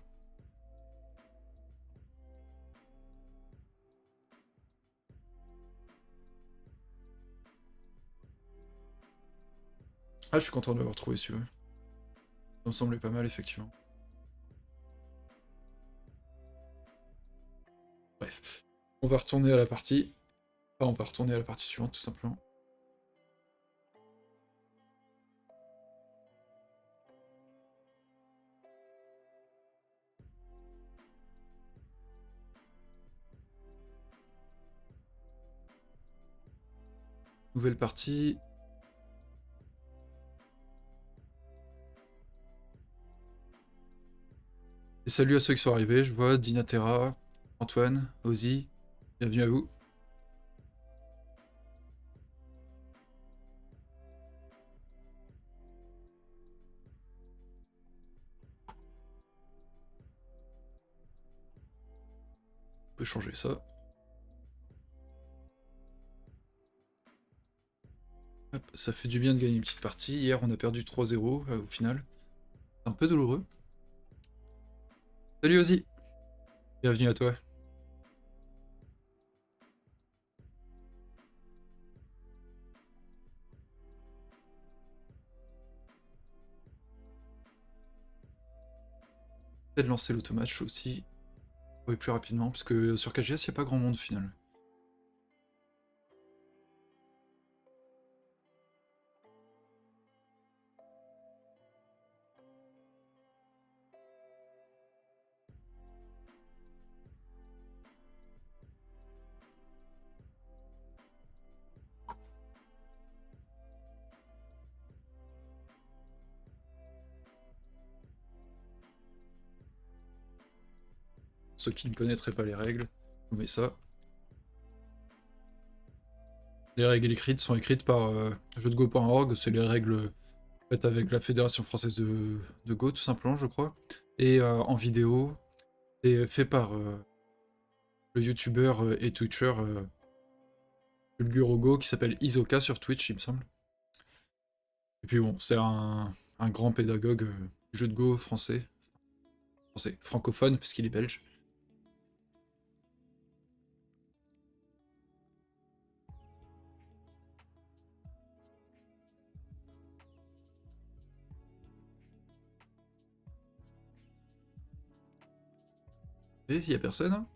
Ah, je suis content de l'avoir trouvé celui-là. Ça me semblait pas mal, effectivement. Bref. On va retourner à la partie. Enfin, on va retourner à la partie suivante, tout simplement. Nouvelle partie. Et salut à ceux qui sont arrivés, je vois Dinatera, Antoine, Ozzy, bienvenue à vous. On peut changer ça. Hop, ça fait du bien de gagner une petite partie. Hier, on a perdu 3-0 au final. C'est un peu douloureux. Salut Ozzy, bienvenue à toi. Peut-être de lancer l'automatch aussi. Oui, plus rapidement, parce que sur KGS, il n'y a pas grand monde au final. Ceux qui ne connaîtraient pas les règles, je vous mets ça. Les règles écrites sont écrites par jeuxdego.org, c'est les règles faites avec la Fédération Française de Go, tout simplement, je crois. Et en vidéo, c'est fait par le youtubeur et twitcher Go qui s'appelle Isoka sur Twitch, il me semble. Et puis bon, c'est un grand pédagogue du jeu de Go français. Français, francophone, puisqu'il est belge. Et il y a personne, hein.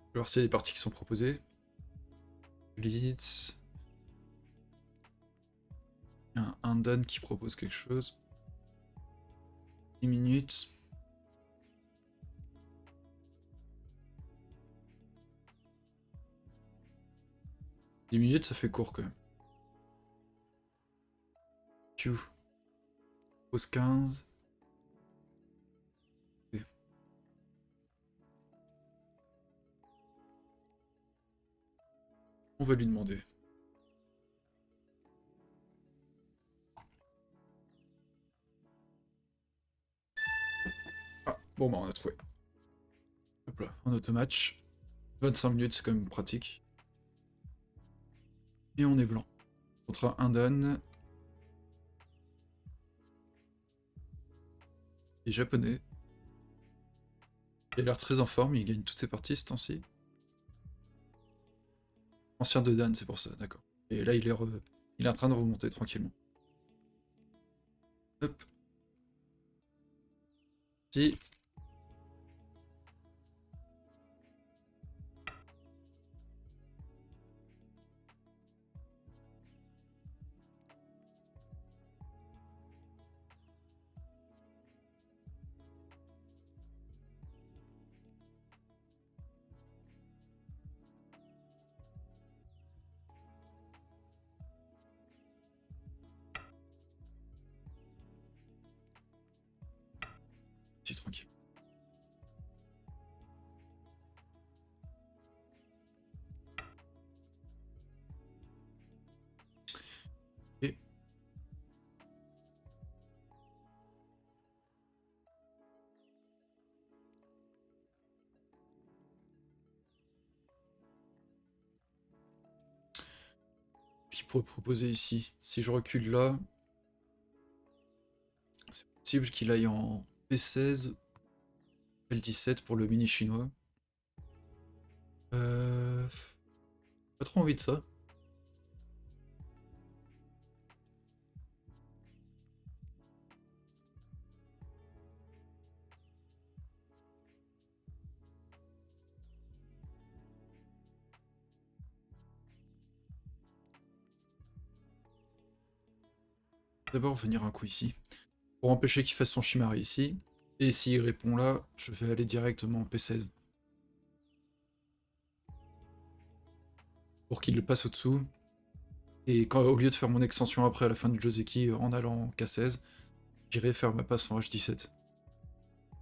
Je vais voir s'il y a des parties qui sont proposées. Leeds. Il y a un Dan qui propose quelque chose. 10 minutes. « 10 minutes, ça fait court quand même. Q. Pause 15. Ok. On va lui demander. Ah, bon bah on a trouvé. Hop là, en automatch. 25 minutes, c'est quand même pratique. Et on est blanc. Contre un Dan. Il est japonais. Il a l'air très en forme, il gagne toutes ses parties ce temps-ci. Ancien de Dan, c'est pour ça, d'accord. Et là, il est en train de remonter tranquillement. Hop. Si. tranquille. Et... ce qu'il pourrait proposer ici, si je recule là, c'est possible qu'il aille en P16, L17 pour le mini chinois. Pas trop envie de ça. D'abord venir un coup ici, pour empêcher qu'il fasse son Chimari ici, et s'il répond là, je vais aller directement en P16. Pour qu'il le passe au-dessous, et quand, au lieu de faire mon extension après à la fin du Joseki en allant en K16, j'irai faire ma passe en H17.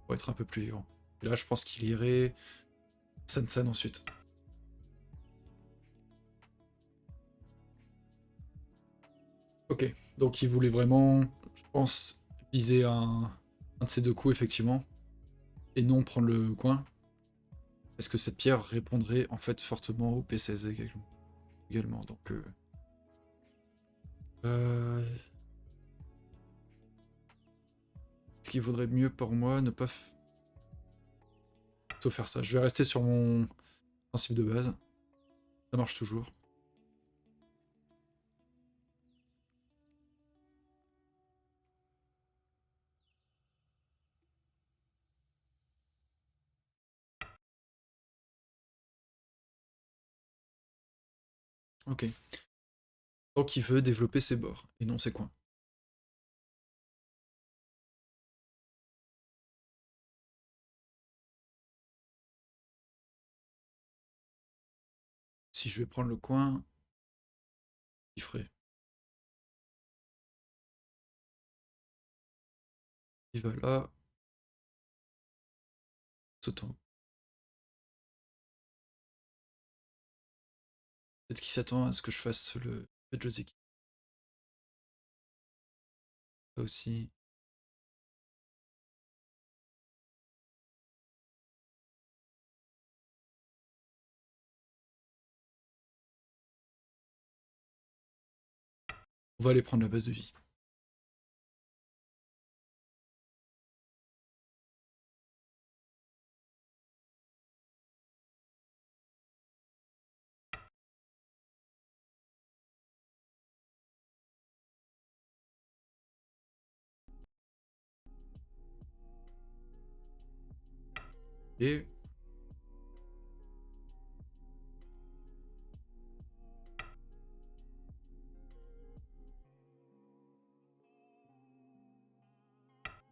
Pour être un peu plus vivant. Et là je pense qu'il irait San ensuite. Ok, donc il voulait vraiment, je pense, viser un de ces deux coups effectivement, et non prendre le coin, parce que cette pierre répondrait en fait fortement au P16 également. Donc ce qui vaudrait mieux pour moi, ne pas plutôt faire ça. Je vais rester sur mon principe de base. Ça marche toujours. Ok. Donc il veut développer ses bords, et non ses coins. Si je vais prendre le coin, il ferait. Il va là. Sautant. Peut-être qu'il s'attend à ce que je fasse le Joseki. Ça aussi. On va aller prendre la base de vie. Et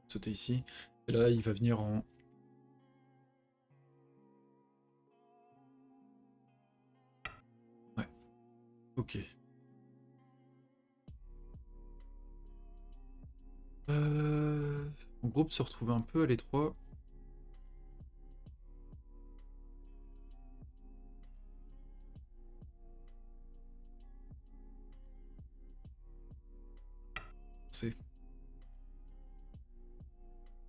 sauter ici. Et là, il va venir en... Ouais. Ok. Mon groupe se retrouve un peu à l'étroit. C'est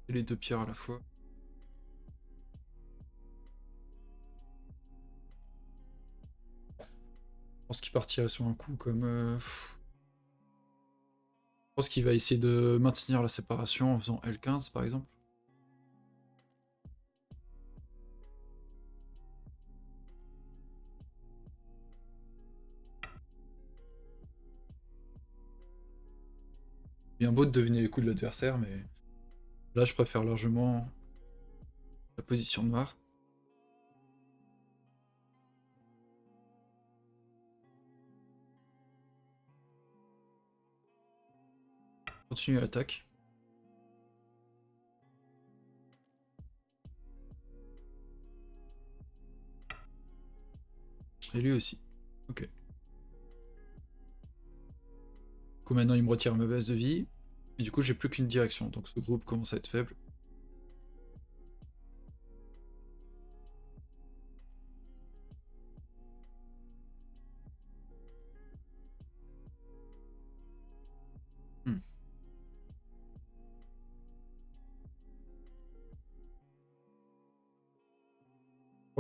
les deux pierres à la fois. Je pense qu'il partirait sur un coup comme... Je pense qu'il va essayer de maintenir la séparation en faisant L15 par exemple. Bien beau de deviner les coups de l'adversaire, mais là je préfère largement la position de noire. Continue l'attaque. Et lui aussi. Ok. Du coup maintenant il me retire ma base de vie. Et du coup j'ai plus qu'une direction, donc ce groupe commence à être faible.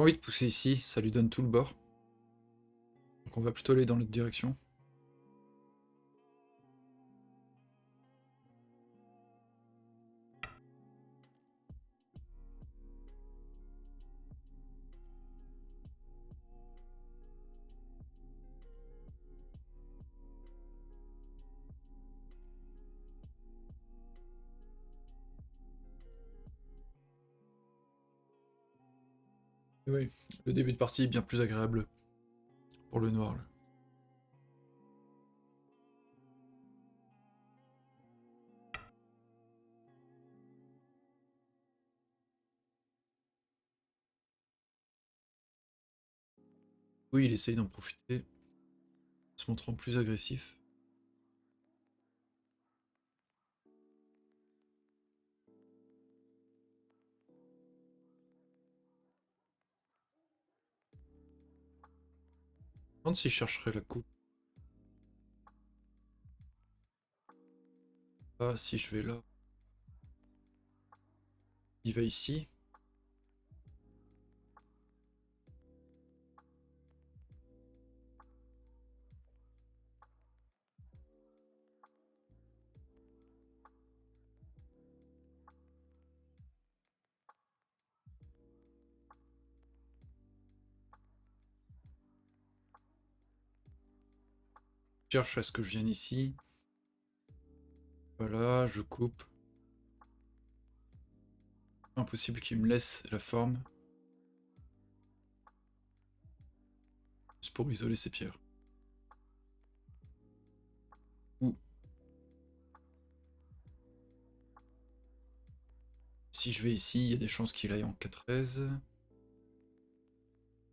Pas envie de pousser ici, ça lui donne tout le bord. Donc on va plutôt aller dans l'autre direction. Et oui, le début de partie est bien plus agréable pour le noir. Là. Oui, il essaye d'en profiter, se montrant plus agressif. Je me demande s'il chercherait la coupe. Ah, si je vais là. Il va ici. Je cherche à ce que je vienne ici. Voilà, je coupe. Impossible qu'il me laisse la forme. Juste pour isoler ces pierres. Ou si je vais ici, il y a des chances qu'il aille en 4-13. Je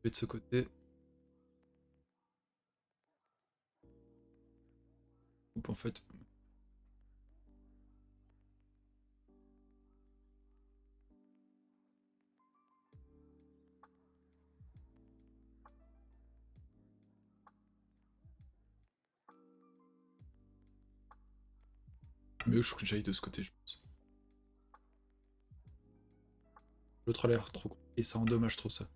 vais de ce côté. Coupe en fait. Mieux que j'aille de ce côté, je pense. L'autre a l'air trop compliqué, ça endommage trop ça.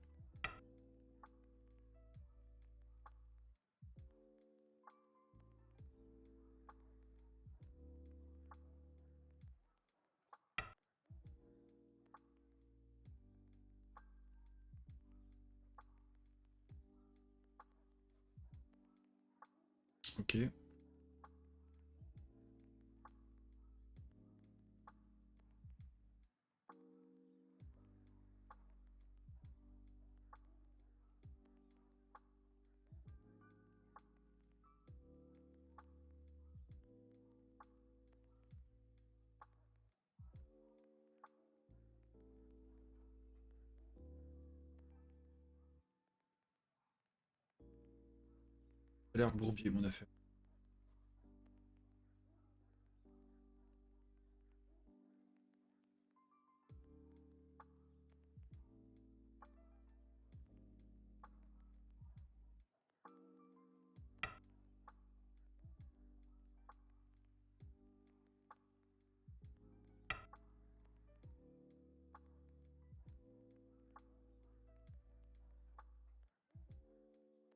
Ok. Ça a l'air bourbier mon affaire.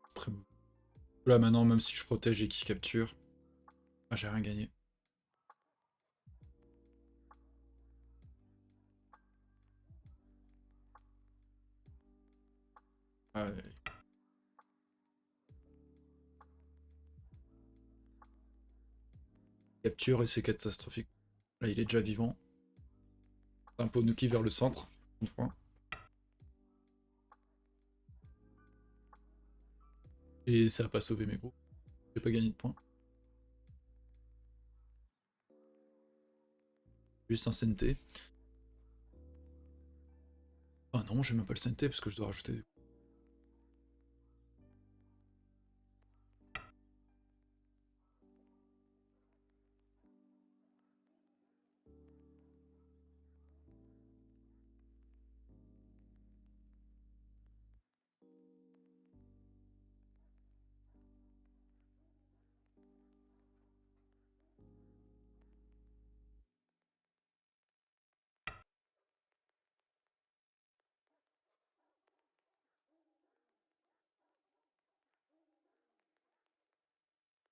C'est très beau. Là maintenant, même si je protège et qu'il capture, ah, j'ai rien gagné. Ah, capture et c'est catastrophique. Là, il est déjà vivant. Un Ponuki vers le centre. Et ça a pas sauvé mes groupes. J'ai pas gagné de points. Juste un CNT. Ah non, j'ai même pas le CNT parce que je dois rajouter.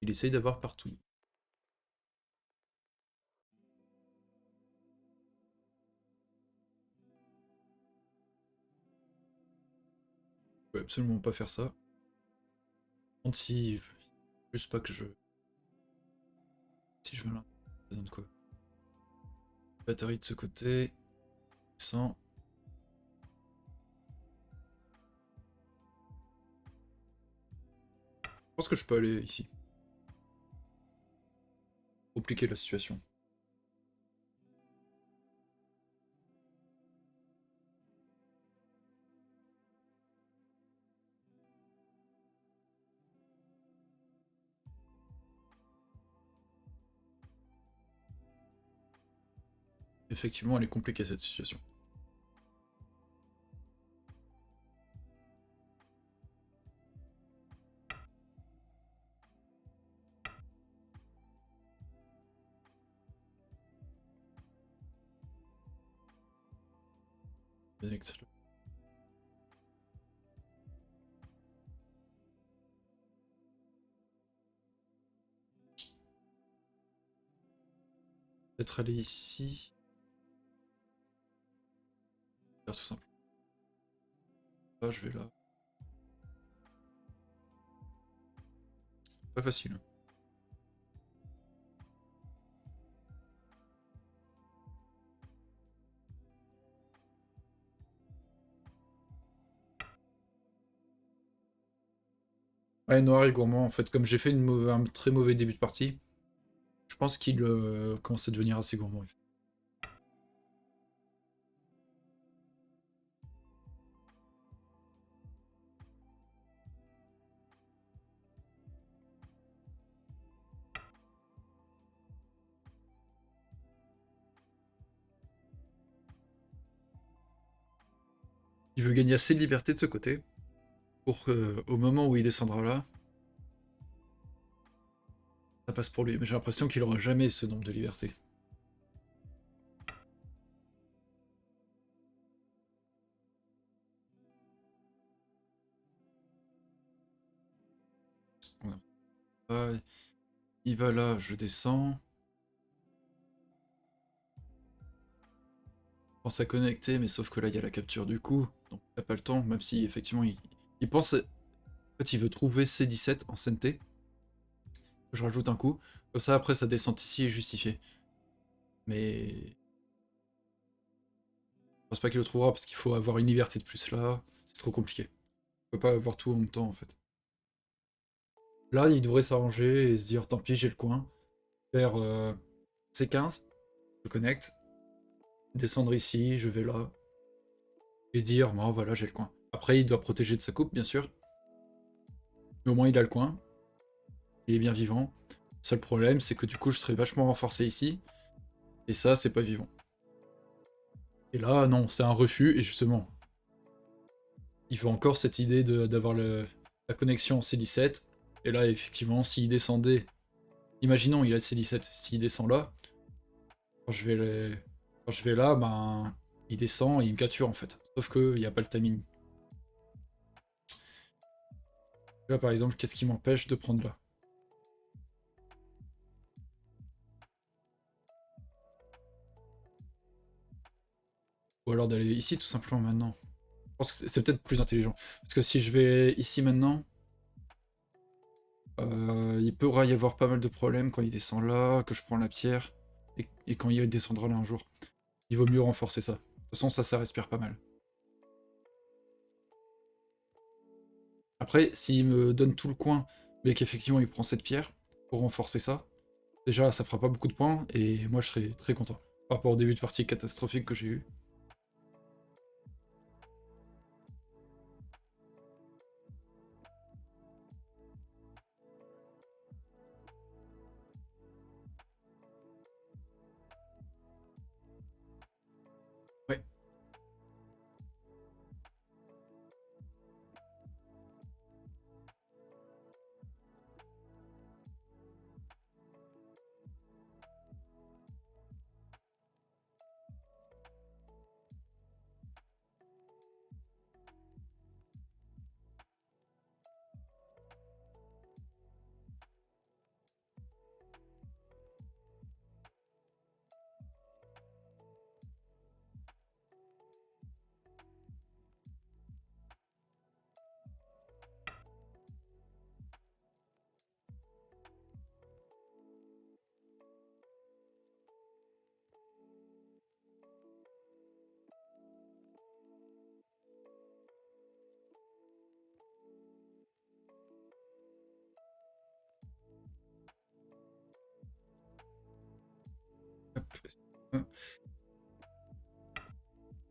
il essaye d'avoir partout. Je peux absolument pas faire ça. Contre, si... Juste pas que je... Si je veux là, ça donne quoi? Batterie de ce côté. 100. Je pense que je peux aller ici. Compliquer la situation. Effectivement, elle est compliquée cette situation. Connecte. Peut-être aller ici. Faire tout simple. Là, je vais là. Pas facile. Ouais, noir et gourmand, en fait, comme j'ai fait un très mauvais début de partie, je pense qu'il commence à devenir assez gourmand. Il veut gagner assez de liberté de ce côté, pour qu'au moment où il descendra là, ça passe pour lui. Mais j'ai l'impression qu'il aura jamais ce nombre de liberté. Il va là, je descends. Je pense à connecter, mais sauf que là, il y a la capture du coup. Donc il n'a pas le temps, même si effectivement, il pense... En fait, il veut trouver C17 en CNT. Je rajoute un coup. Comme ça, après, sa descente ici est justifiée. Mais... Je pense pas qu'il le trouvera, parce qu'il faut avoir une liberté de plus là. C'est trop compliqué. On peut pas avoir tout en même temps, en fait. Là, il devrait s'arranger et se dire, tant pis, j'ai le coin. Faire C15, je connecte. Descendre ici, je vais là. Et dire, bon, voilà, j'ai le coin. Après, il doit protéger de sa coupe, bien sûr. Mais au moins, il a le coin. Il est bien vivant. Le seul problème, c'est que du coup, je serais vachement renforcé ici. Et ça, c'est pas vivant. Et là, non, c'est un refus. Et justement, il faut encore cette idée d'avoir la connexion en C17. Et là, effectivement, s'il descendait... Imaginons, il a le C17. S'il descend là, quand je vais, quand je vais là, ben, il descend et il me capture, en fait. Sauf qu'il n'y a pas le timing. Là, par exemple, qu'est-ce qui m'empêche de prendre là? Ou alors d'aller ici, tout simplement, maintenant. Je pense que c'est peut-être plus intelligent. Parce que si je vais ici maintenant, il pourra y avoir pas mal de problèmes quand il descend là, que je prends la pierre, et quand il descendra là un jour. Il vaut mieux renforcer ça. De toute façon, ça respire pas mal. Après, s'il me donne tout le coin, mais qu'effectivement il prend cette pierre pour renforcer ça, déjà ça fera pas beaucoup de points, et moi je serai très content. Par rapport au début de partie catastrophique que j'ai eu. Ouais.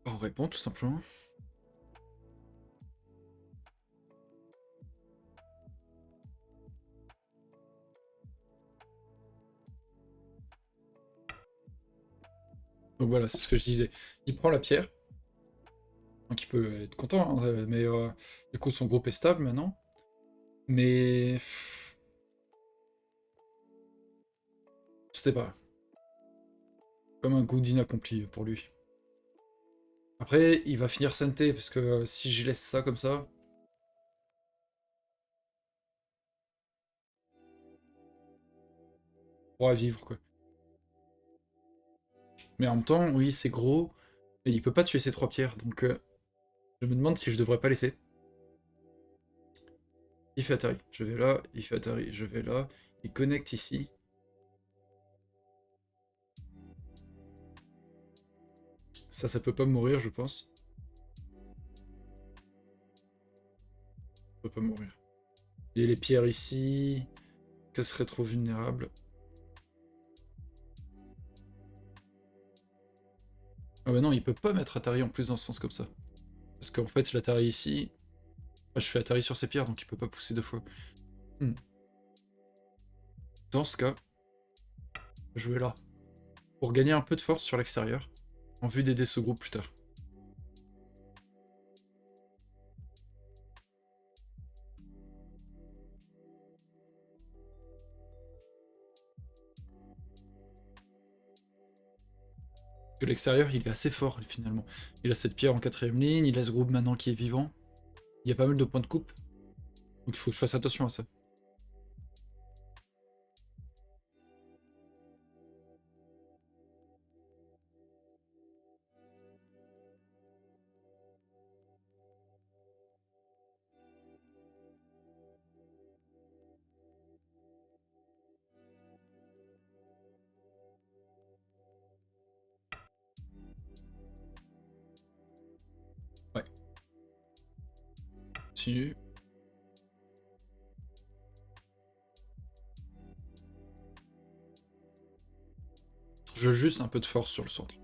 On répond tout simplement. Donc voilà, c'est ce que je disais. Il prend la pierre. Donc il peut être content, hein, mais du coup son groupe est stable maintenant. Mais... Je sais pas. Comme un goût d'inaccompli pour lui. Après, il va finir santé, parce que si je laisse ça comme ça... On pourra vivre, quoi. Mais en même temps, oui, c'est gros, mais il peut pas tuer ces 3 pierres, donc je me demande si je devrais pas laisser. Il fait Atari, je vais là, il fait Atari, je vais là, il connecte ici. Ça peut pas mourir, je pense. Ça peut pas mourir. Et les pierres ici, que serait trop vulnérable. Ah bah non, il peut pas mettre Atari en plus dans ce sens comme ça. Parce qu'en fait, l'Atari ici... Ah, je fais Atari sur ces pierres, donc il peut pas pousser 2 fois. Dans ce cas, je vais là. Pour gagner un peu de force sur l'extérieur, en vue d'aider ce groupe plus tard. Que l'extérieur, il est assez fort, finalement. Il a cette pierre en 4ème ligne, il a ce groupe maintenant qui est vivant. Il y a pas mal de points de coupe. Donc il faut que je fasse attention à ça. Ouais. Continue. Je veux juste un peu de force sur le centre.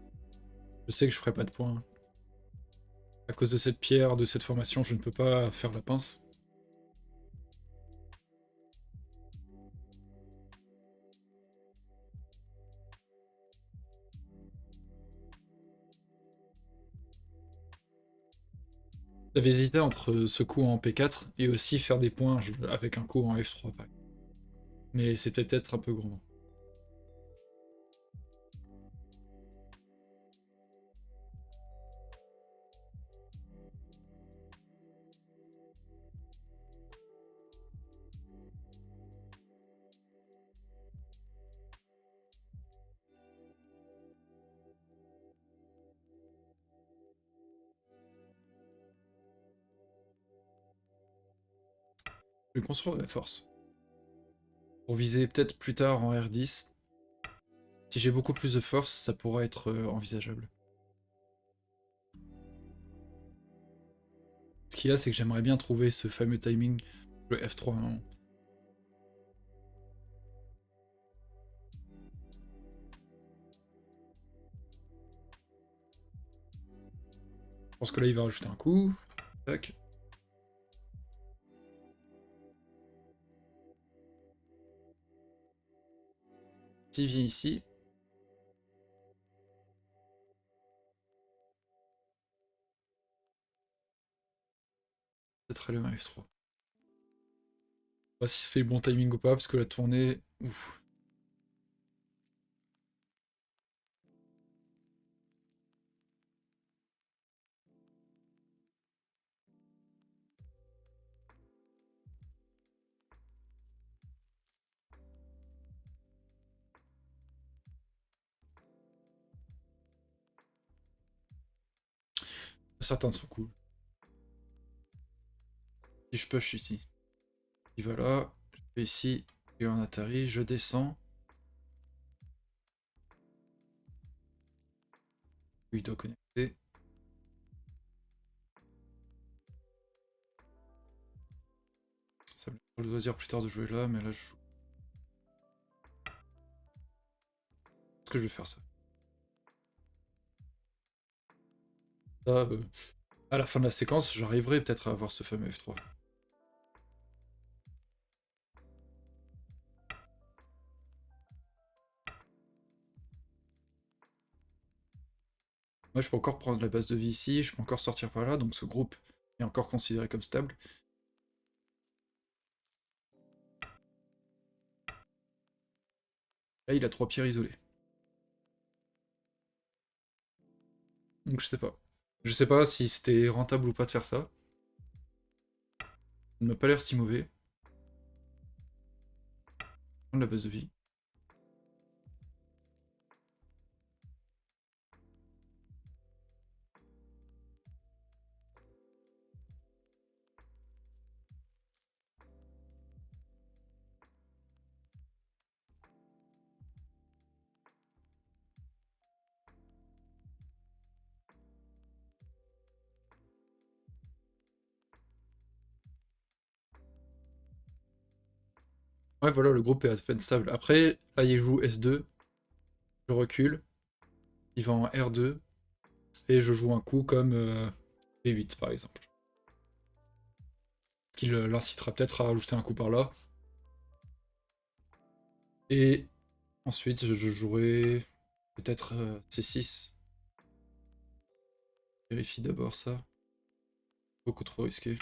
Je sais que je ferai pas de points. À cause de cette pierre, de cette formation, je ne peux pas faire la pince. J'avais hésité entre ce coup en P4 et aussi faire des points avec un coup en F3. Pareil. Mais c'était peut-être un peu gourmand. Je vais construire de la force. Pour viser peut-être plus tard en R10. Si j'ai beaucoup plus de force, ça pourra être envisageable. Ce qu'il y a, c'est que j'aimerais bien trouver ce fameux timing, le F3 non. Je pense que là, il va rajouter un coup. Tac. S'il vient ici... Peut-être aller en F3. Pas si c'est le bon timing ou pas, parce que la tournée... Ouf. Certains sont cool. Si je push ici. Il va là, je vais ici, et en Atari, je descends. Il doit connecter. Ça me laisse le loisir plus tard de jouer là, mais là je joue. Est-ce que je vais faire ça? Ça, à la fin de la séquence, j'arriverai peut-être à avoir ce fameux F3. Moi, je peux encore prendre la base de vie ici, je peux encore sortir par là, donc ce groupe est encore considéré comme stable. Là, il a 3 pierres isolées. Donc je sais pas. Je sais pas si c'était rentable ou pas de faire ça. Ça ne m'a pas l'air si mauvais. Prendre la base de vie. Ouais, voilà, le groupe est à peine stable. Après, là, il joue S2. Je recule. Il va en R2. Et je joue un coup comme B8, par exemple. Ce qui l'incitera peut-être à rajouter un coup par là. Et ensuite, je jouerai peut-être C6. Vérifie d'abord ça. Beaucoup trop risqué.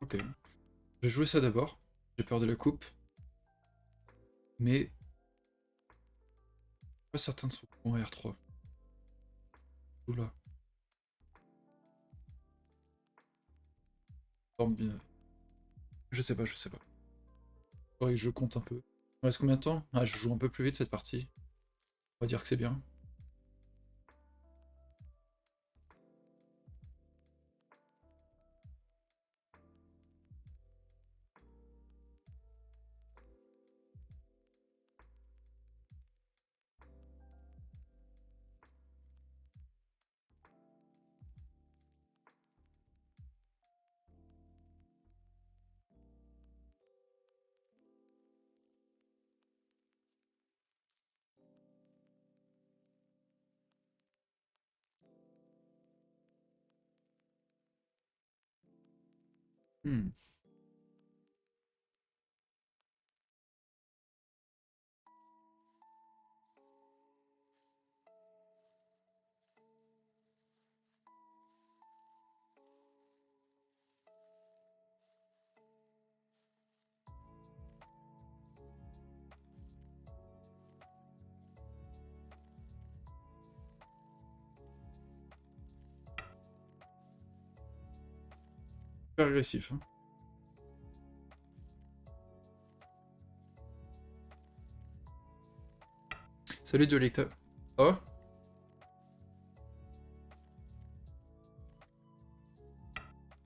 Ok. Je vais jouer ça d'abord. J'ai peur de la coupe. Mais pas certain de son coup en R3. Oula. Forme bien. Je sais pas, je sais pas. Faudrait que je compte un peu. Il me reste combien de temps? Ah, je joue un peu plus vite cette partie. On va dire que c'est bien. Hmm. Super agressif. Hein. Salut Duelecta. Ça va?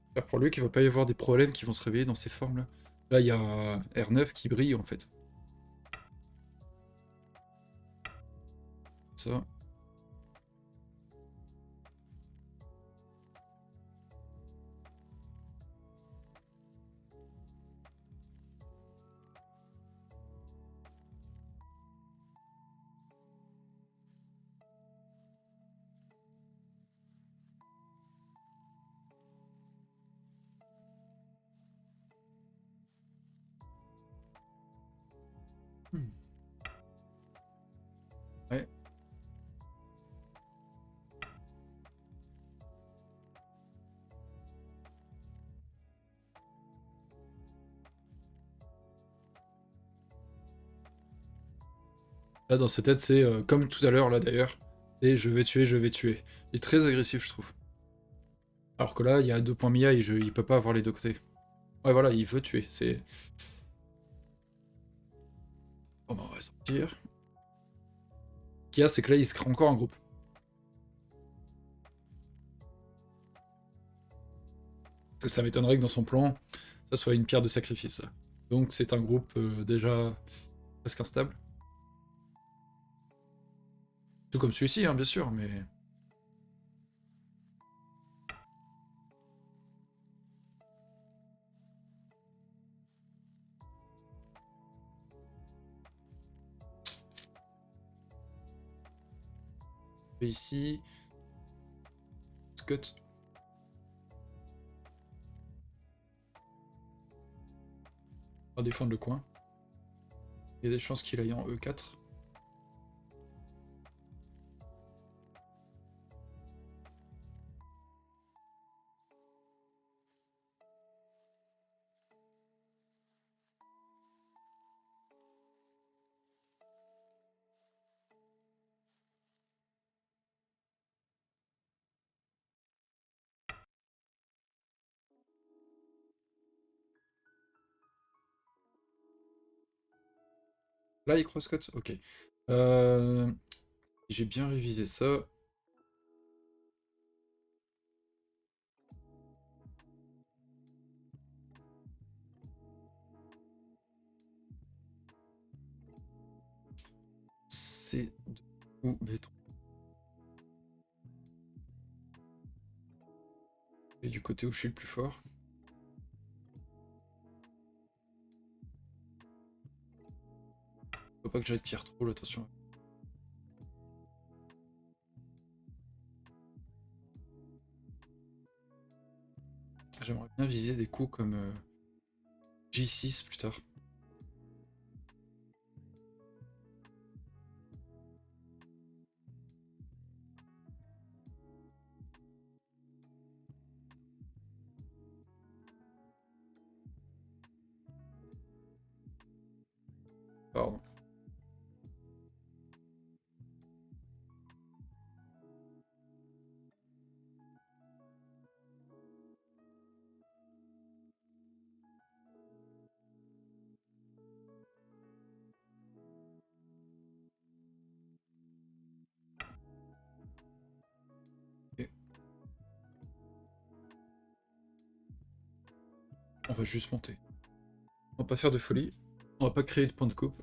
J'espère pour lui qu'il va pas y avoir des problèmes qui vont se réveiller dans ces formes là. Là, il y a R9 qui brille en fait. Ça. Hmm. Ouais. Là, dans sa tête, c'est comme tout à l'heure, là d'ailleurs. C'est je vais tuer, je vais tuer. Il est très agressif, je trouve. Alors que là, il y a 2 points Mia et il peut pas avoir les deux côtés. Ouais, voilà, il veut tuer. C'est. Bon, bah, on va sortir. Ce qu'il y a, c'est que là, il se crée encore un groupe. Parce que ça m'étonnerait que dans son plan, ça soit une pierre de sacrifice. Donc, c'est un groupe déjà presque instable. Tout comme celui-ci, hein, bien sûr, mais... Et ici... Scott. On va défendre le coin. Il y a des chances qu'il aille en E4. Là, il cross-cut. Ok. J'ai bien révisé ça. C'est ou B3. Et du côté où je suis le plus fort. Faut pas que j'attire trop l'attention. J'aimerais bien viser des coups comme J6 plus tard. Pardon. Ok. On va juste monter. On va pas faire de folie. On va pas créer de point de coupe.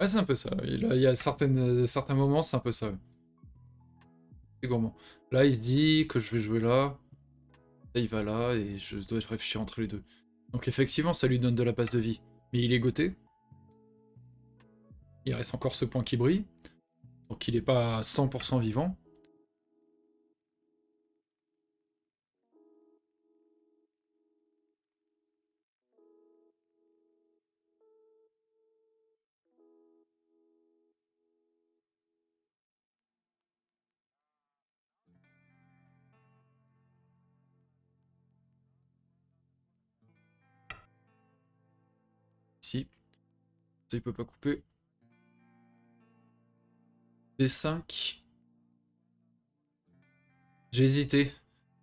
Ouais, c'est un peu ça. Il y a certains moments, c'est un peu ça. C'est gourmand. Là, il se dit que je vais jouer là. Là, il va là et je dois réfléchir entre les deux. Donc effectivement, ça lui donne de la passe de vie. Mais il est goté. Il reste encore ce point qui brille. Donc il n'est pas à 100% vivant. Ici. Ça, il peut pas couper. D5. J'ai hésité.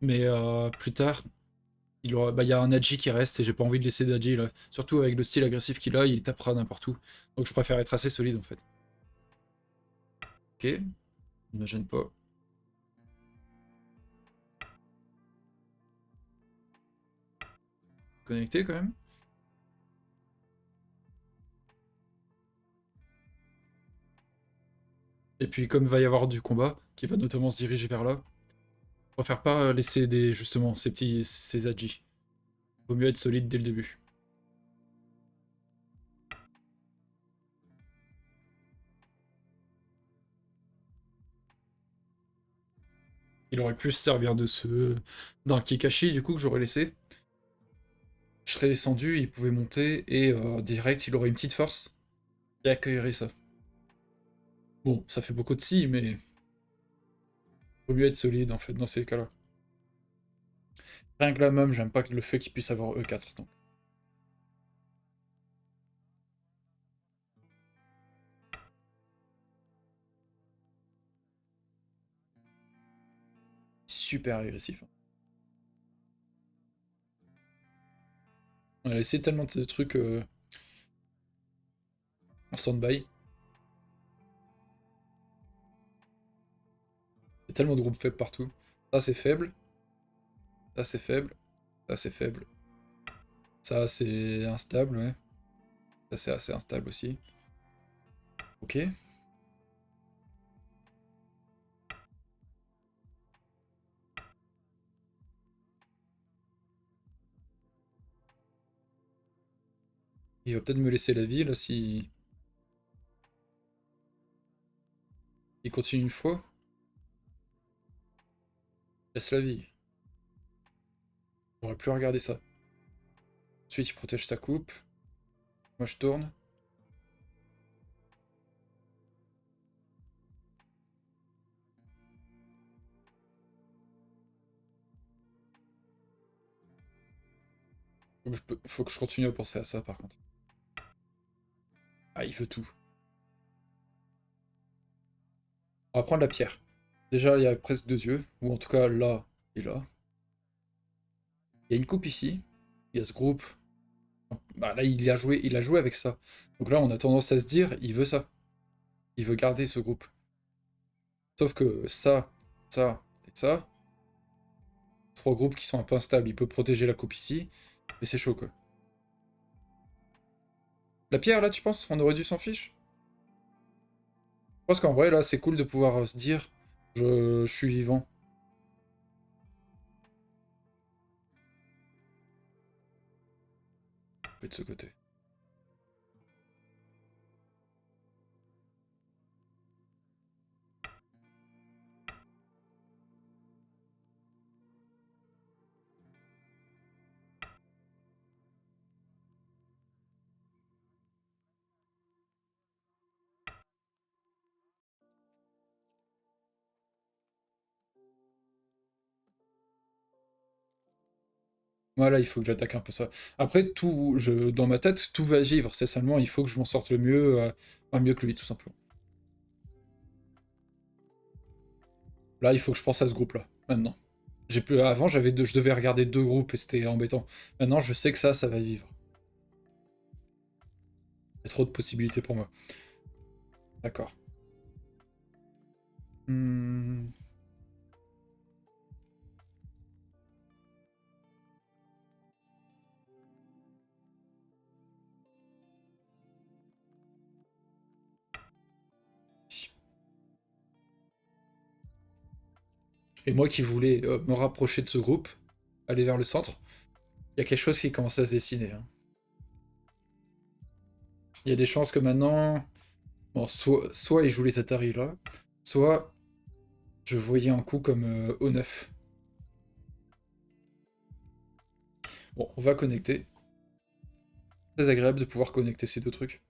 Mais plus tard, bah, y a un Adji qui reste et j'ai pas envie de laisser d'Adji là. Surtout avec le style agressif qu'il a, il tapera n'importe où. Donc je préfère être assez solide en fait. Ok, ne me gêne pas. Connecté quand même. Et puis comme il va y avoir du combat, qui va notamment se diriger vers là, je préfère pas laisser justement ces Adji. Vaut mieux être solide dès le début. Il aurait pu se servir de d'un Kikashi du coup que j'aurais laissé. Je serais descendu, il pouvait monter et direct il aurait une petite force et accueillerait ça. Bon, ça fait beaucoup de si, mais vaut mieux être solide en fait dans ces cas-là. Rien que la même, j'aime pas le fait qu'il puisse avoir E4 donc. Super agressif. On a laissé tellement de trucs en stand-by. Il y a tellement de groupes faibles partout. Ça c'est faible. Ça c'est faible. Ça c'est faible. Ça c'est instable, ouais. Ça c'est assez instable aussi. Ok. Il va peut-être me laisser la vie là si. Il continue une fois. Laisse la vie. J'aurais plus regardé ça. Ensuite il protège sa coupe. Moi je tourne. Faut que je continue à penser à ça par contre. Ah, il veut tout. On va prendre la pierre. Déjà, il y a presque deux yeux. Ou en tout cas, là et là. Il y a une coupe ici. Il y a ce groupe. Bah, là, il a joué avec ça. Donc là, on a tendance à se dire, il veut ça. Il veut garder ce groupe. Sauf que ça et ça, trois groupes qui sont un peu instables. Il peut protéger la coupe ici. Mais c'est chaud, quoi. La pierre, là, tu penses on aurait dû s'en fiche? Je pense qu'en vrai, là, c'est cool de pouvoir se dire, je suis vivant. Et de ce côté. Voilà, il faut que j'attaque un peu ça. Après, dans ma tête, tout va vivre. C'est seulement, il faut que je m'en sorte le mieux, mieux que lui, tout simplement. Là, il faut que je pense à ce groupe-là, maintenant. Avant, je devais regarder deux groupes et c'était embêtant. Maintenant, je sais que ça va vivre. Il y a trop de possibilités pour moi. D'accord. Hmm. Et moi qui voulais me rapprocher de ce groupe, aller vers le centre, il y a quelque chose qui commence à se dessiner, hein. Il y a des chances que maintenant, bon, soit il joue les Atari là, soit je voyais un coup comme O9. Bon, on va connecter. Très agréable de pouvoir connecter ces deux trucs.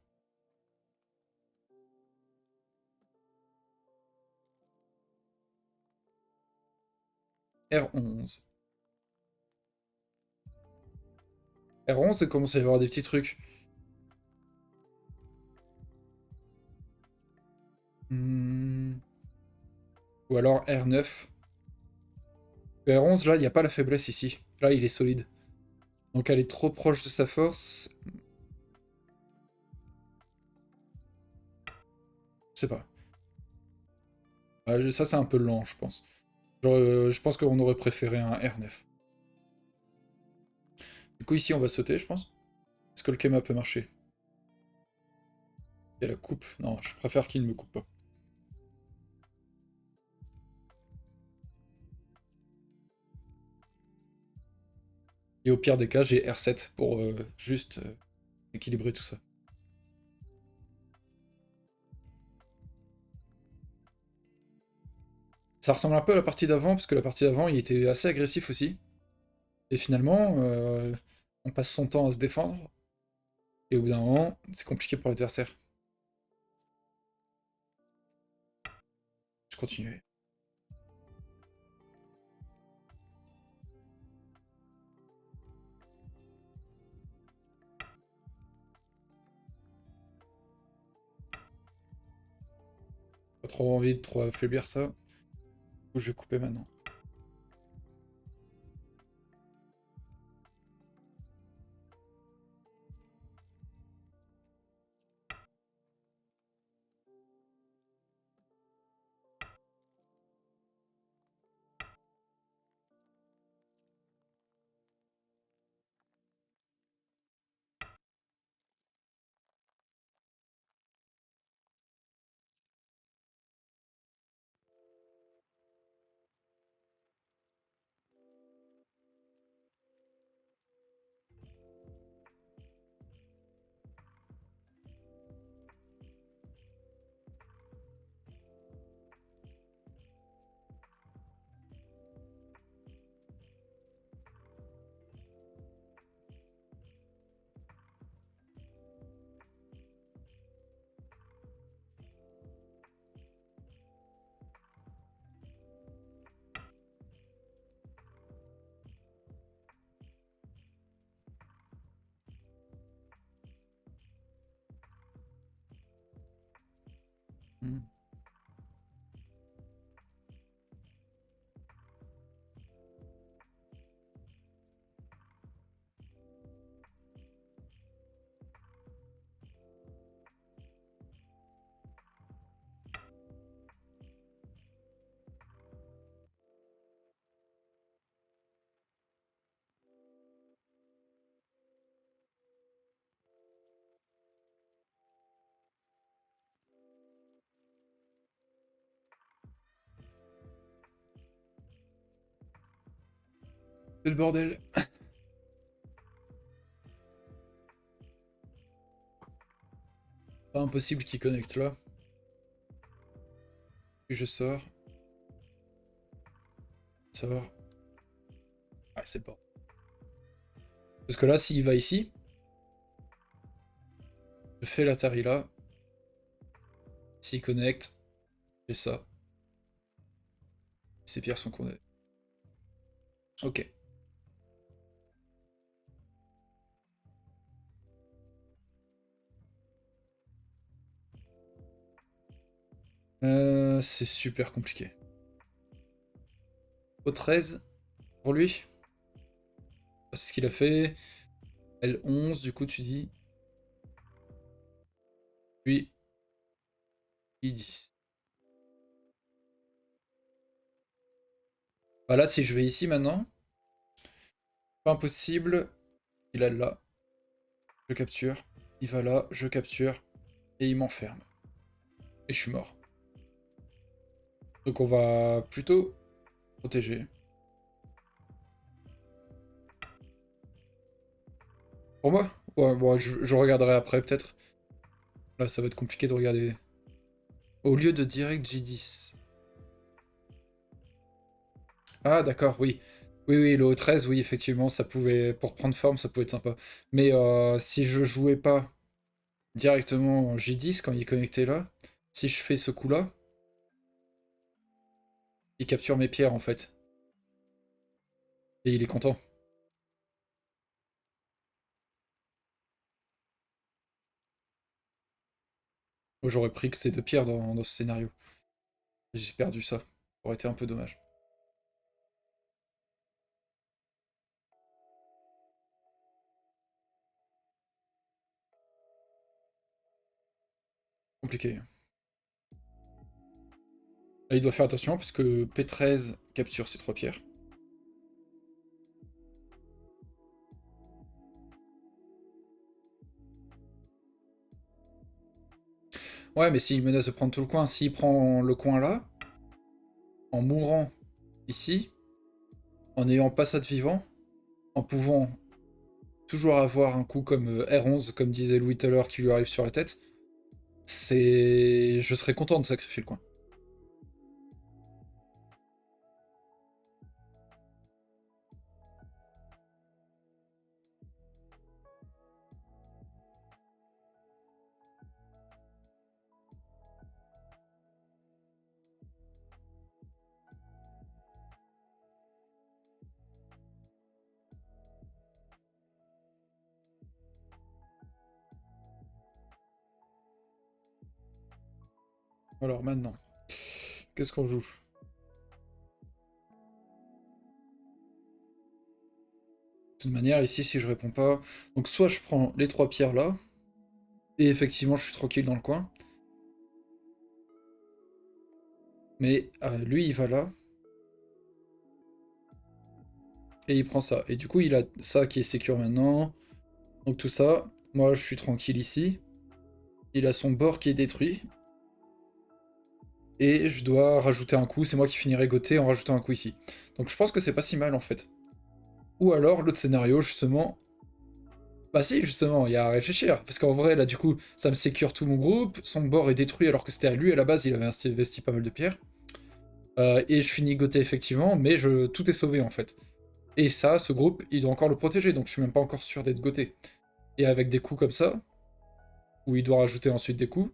R11. R11, il commence à y avoir des petits trucs. Hmm. Ou alors R9. Le R11, là, il n'y a pas la faiblesse ici. Là, il est solide. Donc elle est trop proche de sa force. Je sais pas. Ça, c'est un peu lent, je pense. Genre, je pense qu'on aurait préféré un R9. Du coup, ici, on va sauter, je pense. Est-ce que le Kema peut marcher? Il y a la coupe. Non, je préfère qu'il ne me coupe pas. Et au pire des cas, j'ai R7 pour juste équilibrer tout ça. Ça ressemble un peu à la partie d'avant, parce que la partie d'avant, il était assez agressif aussi. Et finalement, on passe son temps à se défendre, et au bout d'un moment, c'est compliqué pour l'adversaire. Je continue. Pas trop envie de trop affaiblir ça. Du coup, je vais couper maintenant. Hmm. C'est le bordel. Pas impossible qu'il connecte là. Puis je sors. Sors. Ah, c'est bon. Parce que là, s'il va ici, je fais l'Atari là. S'il connecte, je fais ça. Ces pierres sont condamnées. Ok. C'est super compliqué. Au 13, pour lui. C'est ce qu'il a fait. L11, du coup, tu dis. Puis, I10. Bah là, si je vais ici maintenant, pas impossible. Il a là. Je capture. Il va là, je capture. Et il m'enferme. Et je suis mort. Donc on va plutôt protéger. Pour moi? Ouais, bon, je regarderai après peut-être. Là, ça va être compliqué de regarder. Au lieu de direct J10. Ah, d'accord, oui. Oui, oui, le O13, oui, effectivement, ça pouvait. Pour prendre forme, ça pouvait être sympa. Mais si je jouais pas directement en J10 quand il est connecté là, si je fais ce coup-là, il capture mes pierres en fait. Et il est content. Moi, j'aurais pris que ces deux pierres dans ce scénario. J'ai perdu ça. Ça aurait été un peu dommage. Compliqué. Là, il doit faire attention parce que P13 capture ces trois pierres. Ouais, mais s'il menace de prendre tout le coin, s'il prend le coin là, en mourant ici, en n'ayant pas ça de vivant, en pouvant toujours avoir un coup comme R11, comme disait Louis tout à l'heure, qui lui arrive sur la tête, je serais content de sacrifier le coin. Alors maintenant, qu'est-ce qu'on joue? De toute manière, ici, si je réponds pas... Donc soit je prends les 3 pierres là, et effectivement, je suis tranquille dans le coin. Mais lui, il va là, et il prend ça. Et du coup, il a ça qui est sécure maintenant. Donc tout ça, moi, je suis tranquille ici. Il a son bord qui est détruit. Et je dois rajouter un coup, c'est moi qui finirai Gauthier en rajoutant un coup ici. Donc je pense que c'est pas si mal en fait. Ou alors l'autre scénario justement... Bah si justement, il y a à réfléchir. Parce qu'en vrai là du coup, ça me sécure tout mon groupe, son bord est détruit alors que c'était à lui à la base, il avait investi pas mal de pierres. Et je finis Gauthier effectivement, mais tout est sauvé en fait. Et ça, ce groupe, il doit encore le protéger, donc je suis même pas encore sûr d'être Gauthier. Et avec des coups comme ça, où il doit rajouter ensuite des coups,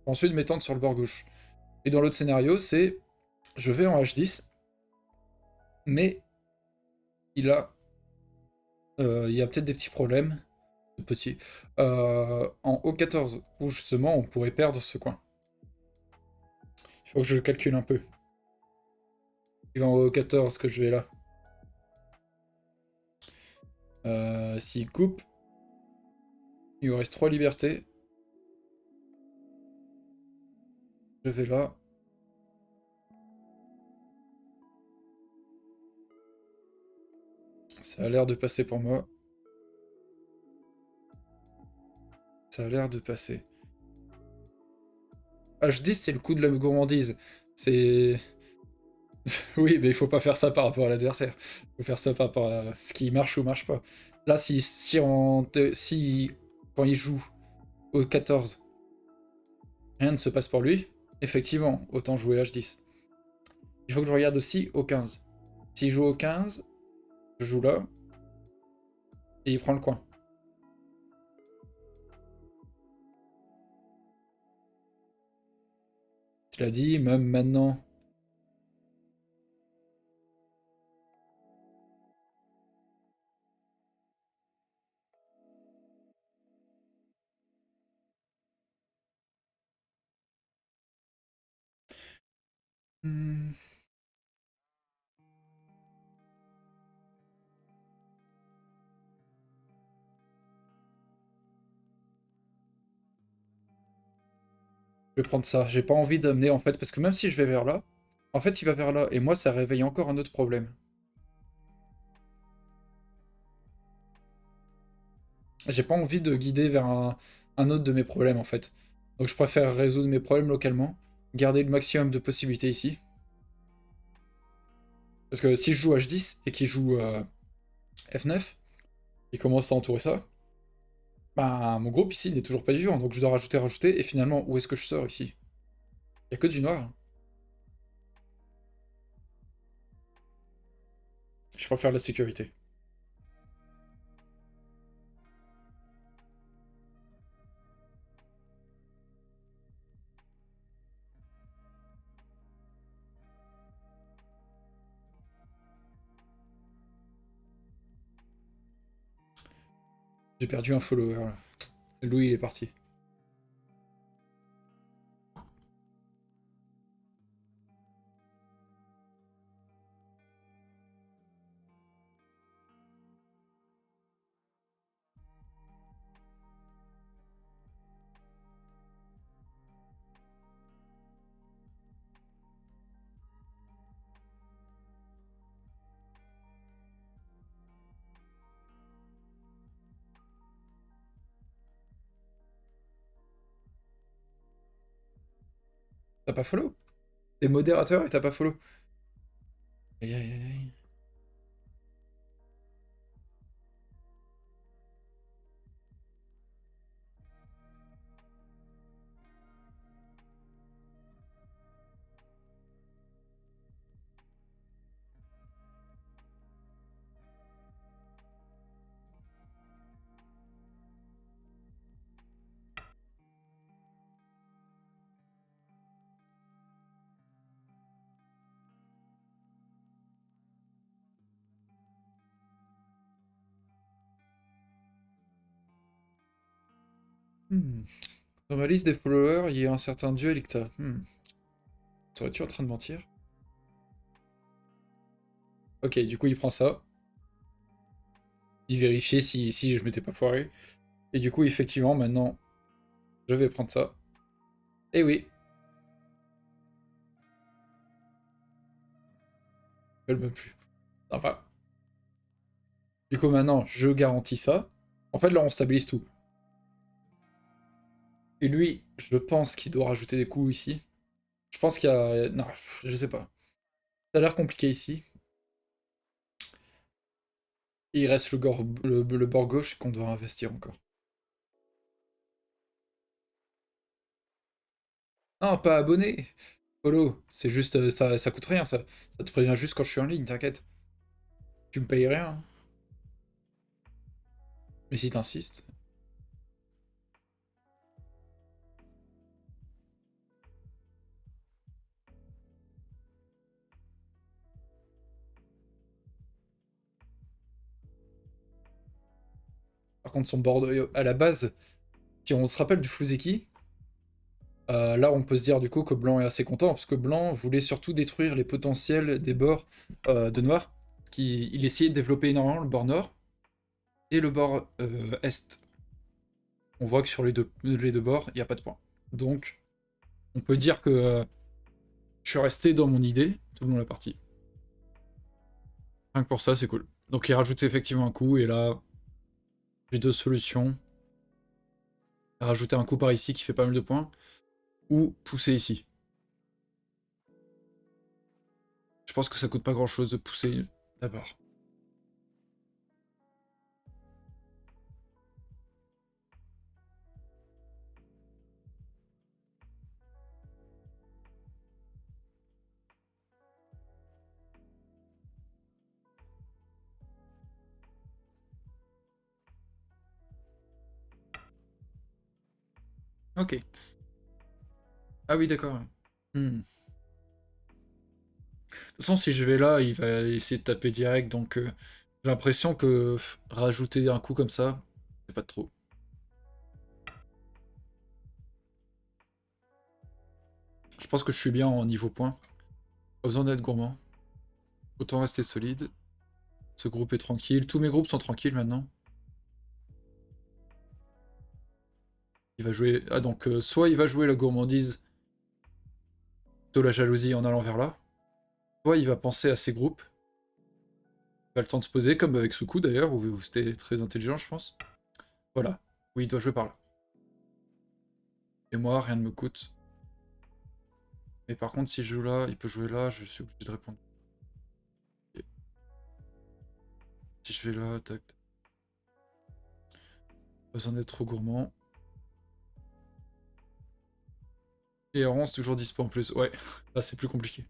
ensuite m'étendre sur le bord gauche. Et dans l'autre scénario, c'est... Je vais en H10, mais il y a peut-être des petits problèmes, petits, en O14, où justement on pourrait perdre ce coin. Il faut que je le calcule un peu. Il va en O14 que je vais là. S'il coupe, il vous reste 3 libertés. Je vais là. Ça a l'air de passer pour moi. Ça a l'air de passer. H10, c'est le coup de la gourmandise. C'est... Oui, mais il faut pas faire ça par rapport à l'adversaire. Il faut faire ça par rapport à ce qui marche ou marche pas. Là, si quand il joue au 14, rien ne se passe pour lui, effectivement, autant jouer H10. Il faut que je regarde aussi au 15. S'il joue au 15, je joue là, et il prend le coin. Cela dit, même maintenant... Hmm, je vais prendre ça. J'ai pas envie d'amener, en fait, parce que même si je vais vers là, en fait, il va vers là, et moi, ça réveille encore un autre problème. J'ai pas envie de guider vers un autre de mes problèmes, en fait. Donc je préfère résoudre mes problèmes localement, garder le maximum de possibilités ici. Parce que si je joue H10 et qu'il joue F9, il commence à entourer ça, bah mon groupe ici n'est toujours pas vivant, donc je dois rajouter, et finalement, où est-ce que je sors ici? Il y a que du noir. Je préfère la sécurité. J'ai perdu un follower là. Louis il est parti. T'as pas follow? T'es modérateur et t'as pas follow. Aïe aïe aïe aïe. Hmm. Dans ma liste des followers, il y a un certain Dieu Elicta. Serais-tu en train de mentir? Ok, du coup il prend ça. Il vérifiait si je m'étais pas foiré. Et du coup, effectivement, maintenant, je vais prendre ça. Et oui, je ne veux plus. Sympa. Du coup, maintenant, je garantis ça. En fait, là, on stabilise tout. Et lui, je pense qu'il doit rajouter des coups ici. Je pense qu'il y a... Non, je sais pas. Ça a l'air compliqué ici. Et il reste le bord gauche qu'on doit investir encore. Non, pas abonné. Follow. C'est juste... ça coûte rien, ça. Ça te prévient juste quand je suis en ligne, t'inquiète. Tu me payes rien, hein. Mais si t'insistes... Par contre, son board... À la base, si on se rappelle du Fuzeki, là, on peut se dire du coup que Blanc est assez content, parce que Blanc voulait surtout détruire les potentiels des bords de Noir. Il essayait de développer énormément le bord Nord et le bord Est. On voit que sur les deux bords, il n'y a pas de point. Donc, on peut dire que je suis resté dans mon idée tout le long de la partie. Rien que pour ça, c'est cool. Donc, il rajoute effectivement un coup, et là, j'ai deux solutions. Rajouter un coup par ici qui fait pas mal de points, ou pousser ici. Je pense que ça coûte pas grand chose de pousser d'abord. Ok. Ah oui, d'accord. Hmm. De toute façon, si je vais là, il va essayer de taper direct, donc j'ai l'impression que rajouter un coup comme ça, c'est pas de trop. Je pense que je suis bien en niveau point. Pas besoin d'être gourmand. Autant rester solide. Ce groupe est tranquille. Tous mes groupes sont tranquilles maintenant. Il va jouer... Ah donc, soit il va jouer la gourmandise, de la jalousie en allant vers là, soit il va penser à ses groupes. Il va le temps de se poser, comme avec Suku d'ailleurs, où c'était très intelligent, je pense. Voilà. Oui, il doit jouer par là. Et moi, rien ne me coûte. Mais par contre, si je joue là, il peut jouer là, je suis obligé de répondre. Ok. Si je vais là, tac. Pas besoin d'être trop gourmand. Et Aaron, c'est toujours dispo en plus. Ouais, là c'est plus compliqué.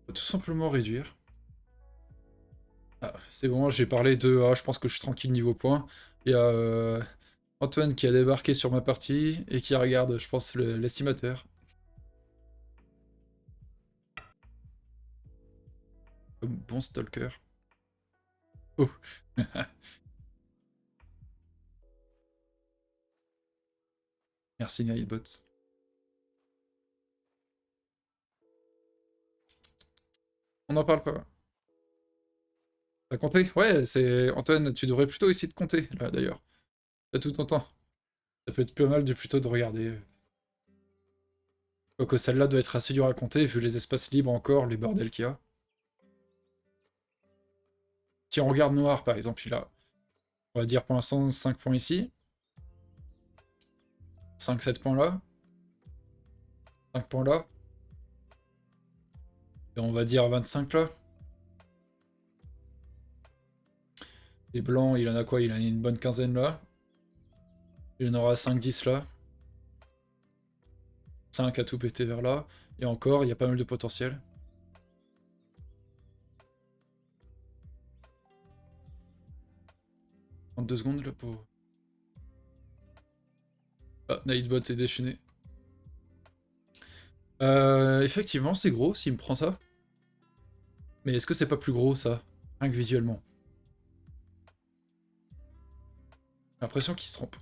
On va tout simplement réduire. Ah, c'est bon, j'ai parlé de... Ah, je pense que je suis tranquille niveau point. Il y a Antoine qui a débarqué sur ma partie et qui regarde, je pense, l'estimateur. Comme bon stalker. Oh. Merci Nightbot. On n'en parle pas. T'as compté? Ouais, c'est... Antoine, tu devrais plutôt essayer de compter, là, d'ailleurs. T'as tout ton temps. Ça peut être plus mal de plutôt de regarder. Quoique celle-là doit être assez dure à compter, vu les espaces libres encore, les bordels qu'il y a. Si on regarde noir, par exemple, il a, on va dire pour l'instant, 5 points ici. 5-7 points là. 5 points là. Et on va dire 25 là. Les blancs, il en a quoi? Il en a une bonne quinzaine là. Il en aura 5-10 là. 5 à tout péter vers là. Et encore, il y a pas mal de potentiel. 32 secondes là pour... Ah, Nightbot est déchaîné. Effectivement, c'est gros s'il me prend ça. Mais est-ce que c'est pas plus gros ça? Rien que visuellement. J'ai l'impression qu'il se trompe.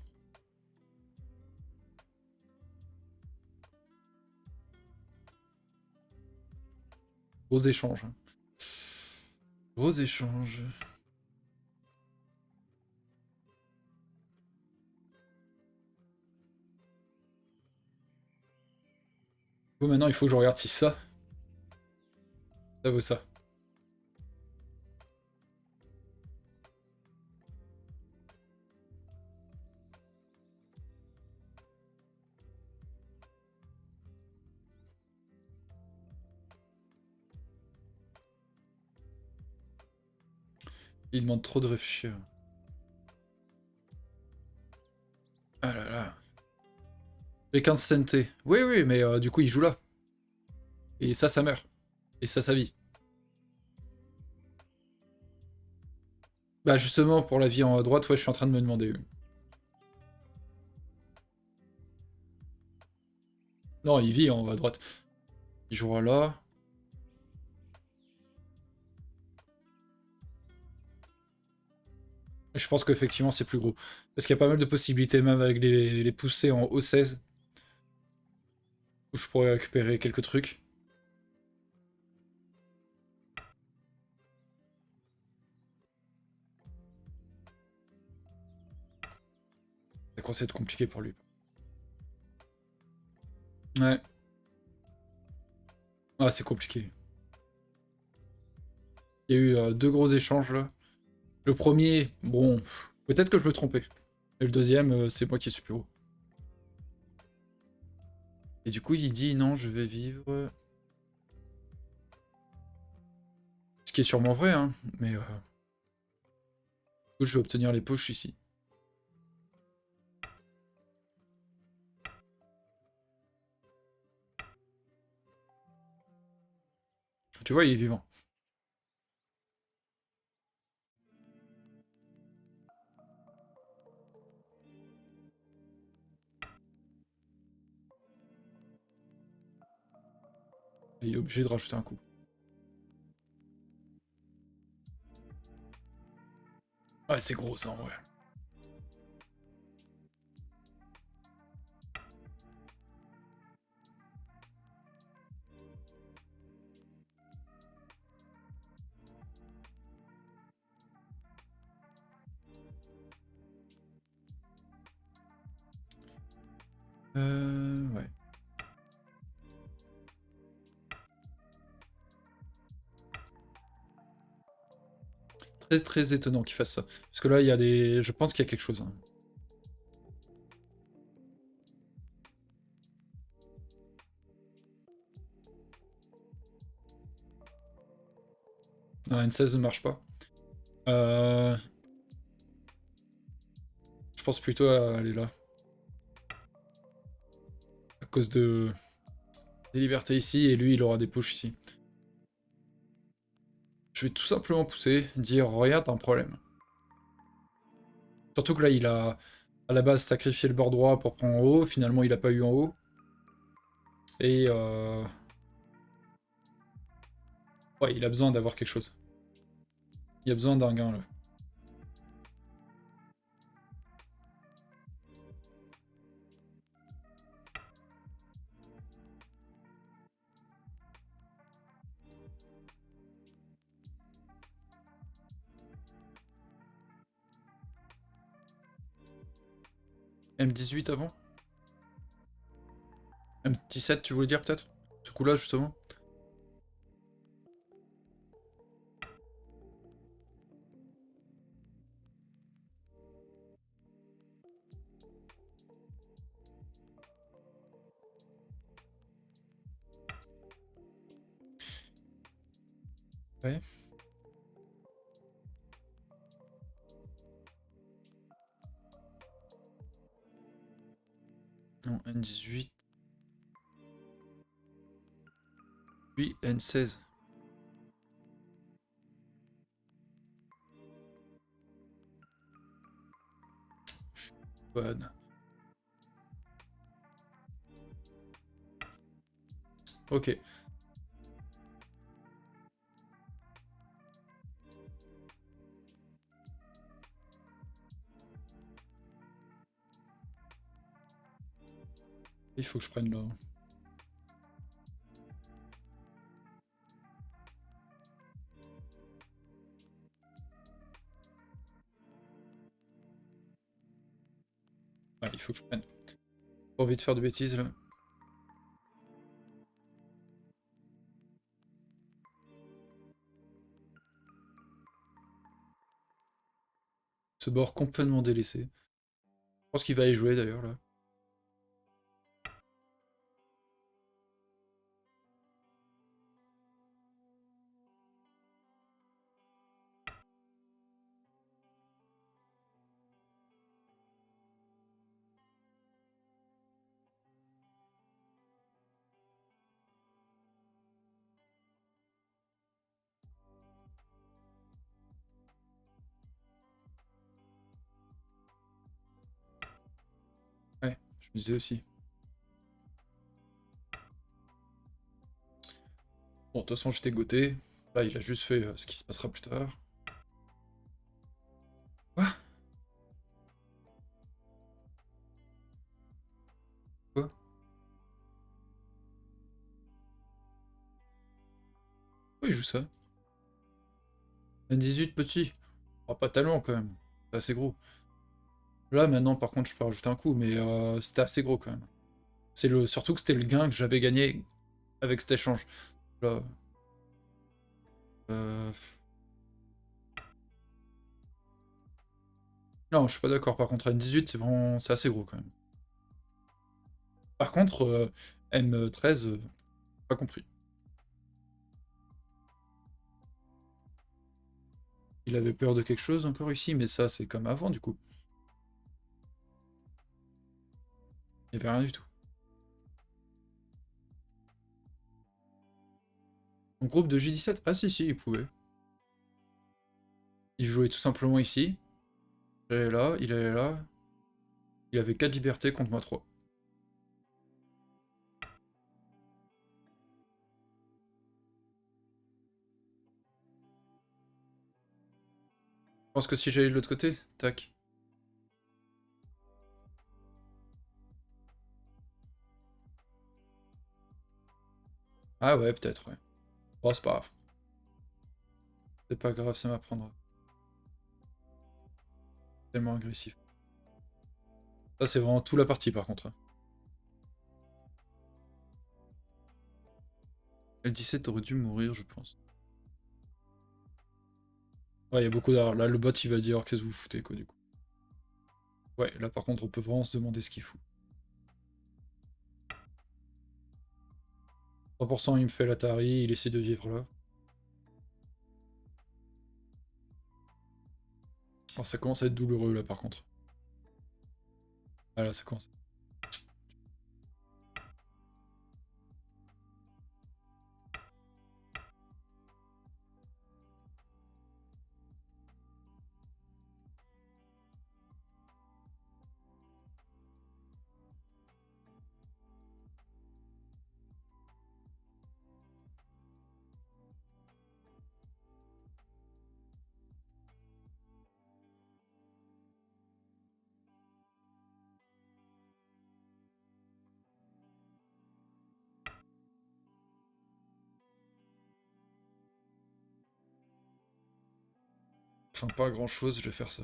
Gros échange. Hein. Gros échange. Bon, maintenant, il faut que je regarde si ça vaut ça. Il demande trop de réfléchir. Ah là là. J'ai 15 CNT. Oui, oui, mais du coup, il joue là. Et ça meurt. Et ça vit. Bah justement, pour la vie en droite, ouais, je suis en train de me demander. Non, il vit en haut à droite. Il jouera là. Je pense qu'effectivement, c'est plus gros. Parce qu'il y a pas mal de possibilités, même avec les poussées en O16, où je pourrais récupérer quelques trucs. Ça commence à être compliqué pour lui. Ouais. Ah, c'est compliqué. Il y a eu deux gros échanges là. Le premier, bon, peut-être que je me trompais. Et le deuxième, c'est moi qui suis plus gros. Et du coup, il dit non, je vais vivre. Ce qui est sûrement vrai, hein, mais du coup, je vais obtenir les poches ici. Tu vois, il est vivant. Et il est obligé de rajouter un coup. Ouais, c'est gros ça en vrai. Ouais. Très très étonnant qu'il fasse ça. Parce que là, il y a des. Je pense qu'il y a quelque chose. Hein. Non, N16 ne marche pas. Euh... Je pense plutôt à aller là. À cause de des libertés ici, et lui, il aura des pushes ici. Je vais tout simplement pousser, dire regarde, t'as un problème. Surtout que là, il a à la base sacrifié le bord droit pour prendre en haut, finalement, il a pas eu en haut. Et ouais, il a besoin d'avoir quelque chose. Il a besoin d'un gain là. M18 avant? M17, tu voulais dire peut-être? Ce coup-là, justement? Ouais. Non, N18. Puis N16. Bonne. Ok. Il faut que je prenne là. Ouais, il faut que je prenne. Pas envie de faire de bêtises là. Ce bord complètement délaissé. Je pense qu'il va y jouer d'ailleurs là. Ouais, je me disais aussi. Bon, de toute façon, j'étais goté. Là, il a juste fait ce qui se passera plus tard. Quoi? Quoi? Pourquoi il joue ça? Un 18 petit. Oh, pas tellement quand même. C'est assez gros. Là, maintenant, par contre, je peux rajouter un coup, mais c'était assez gros quand même. Surtout que c'était le gain que j'avais gagné avec cet échange. Là, euh, Non, je suis pas d'accord. Par contre, N18, c'est vraiment... c'est assez gros quand même. Par contre, M13, pas compris. Il avait peur de quelque chose encore ici, mais ça, c'est comme avant, du coup. Il n'y avait rien du tout. Mon groupe de J17? Ah si, si, il pouvait. Il jouait tout simplement ici. J'allais là, il allait là. Il avait 4 libertés contre moi 3. Je pense que si j'allais de l'autre côté, tac. Ah ouais, peut-être, ouais. Bon, c'est pas grave. C'est pas grave, ça m'apprendra. Tellement agressif. Ça, c'est vraiment tout la partie, par contre. L17 aurait dû mourir, je pense. Ouais, il y a beaucoup d'erreurs. Là, le bot, il va dire, qu'est-ce que vous foutez, quoi, du coup. Ouais, là, par contre, on peut vraiment se demander ce qu'il fout. 100%, il me fait l'Atari, il essaie de vivre là. Alors, ça commence à être douloureux, là, par contre. Ah, là, ça commence. Je crains pas grand-chose, je vais faire ça.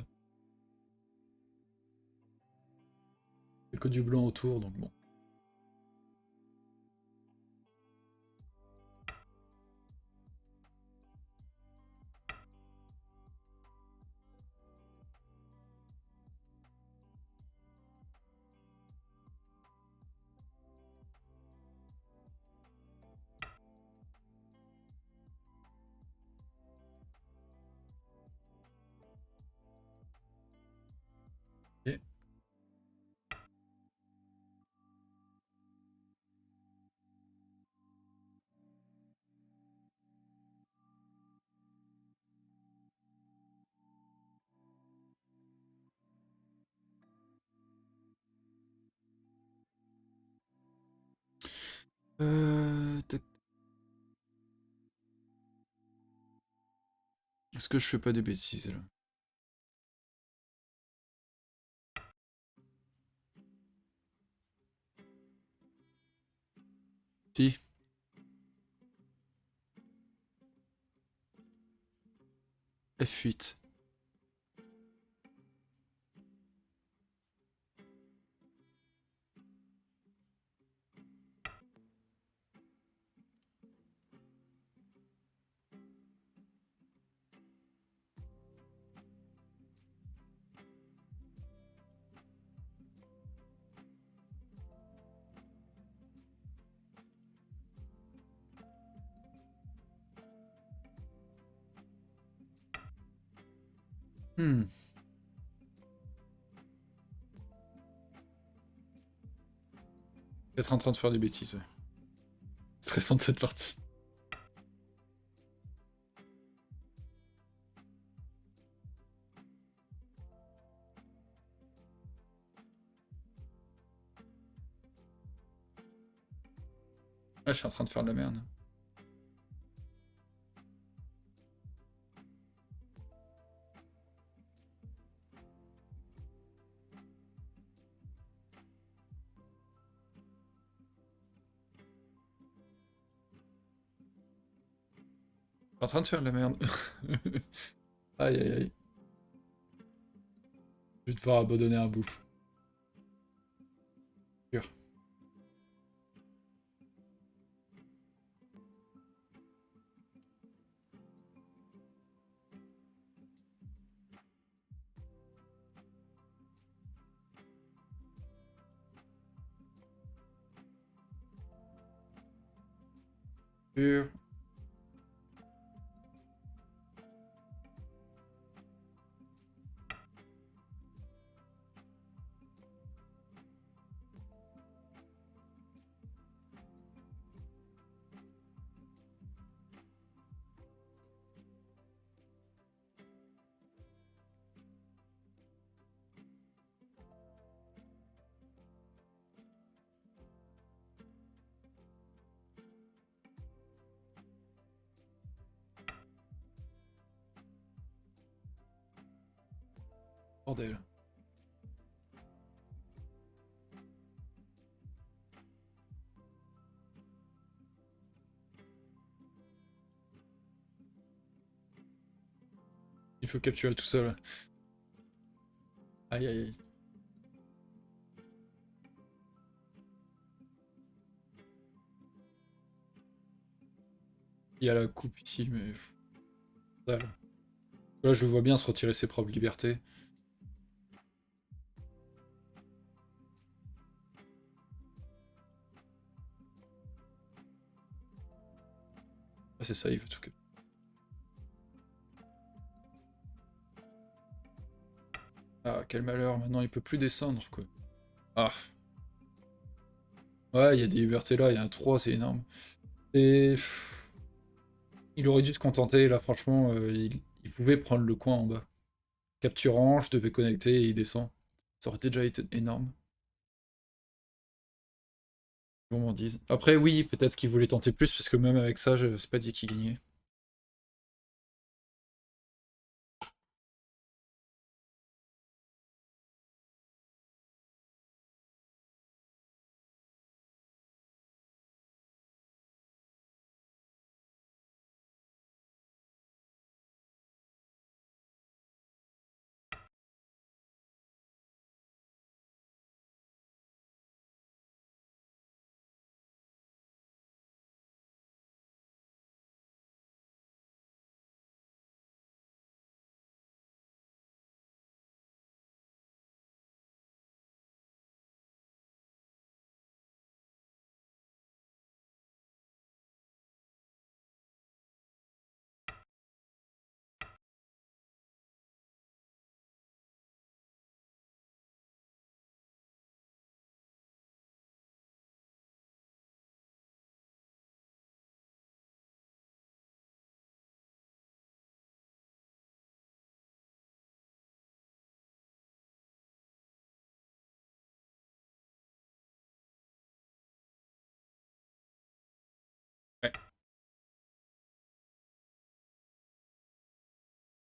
Il y a que du blanc autour, donc bon. Ok. Tac, Est-ce que je fais pas des bêtises là? Si. F8. Hmm. Être en train de faire des bêtises, ouais. Stressante cette partie. Ah, je suis en train de faire de la merde. Je suis en train de faire de la merde. Aïe aïe aïe. Je vais devoir abandonner un bout. Sûr. Sûr. Bordel. Il faut capturer tout ça là. Aïe aïe aïe. Il y a la coupe ici, mais... Bordel. Là, je le vois bien se retirer ses propres libertés. Ah, c'est ça, il veut tout capturer. Ah, quel malheur, maintenant il peut plus descendre, quoi. Ah. Ouais, il y a des libertés là, il y a un 3, c'est énorme. Et... Il aurait dû se contenter, là, franchement, il pouvait prendre le coin en bas. Capturant, je devais connecter et il descend. Ça aurait déjà été énorme. Bon, m'en dise. Après, oui, peut-être qu'il voulait tenter plus, parce que même avec ça, c'est pas dit qu'il gagnait.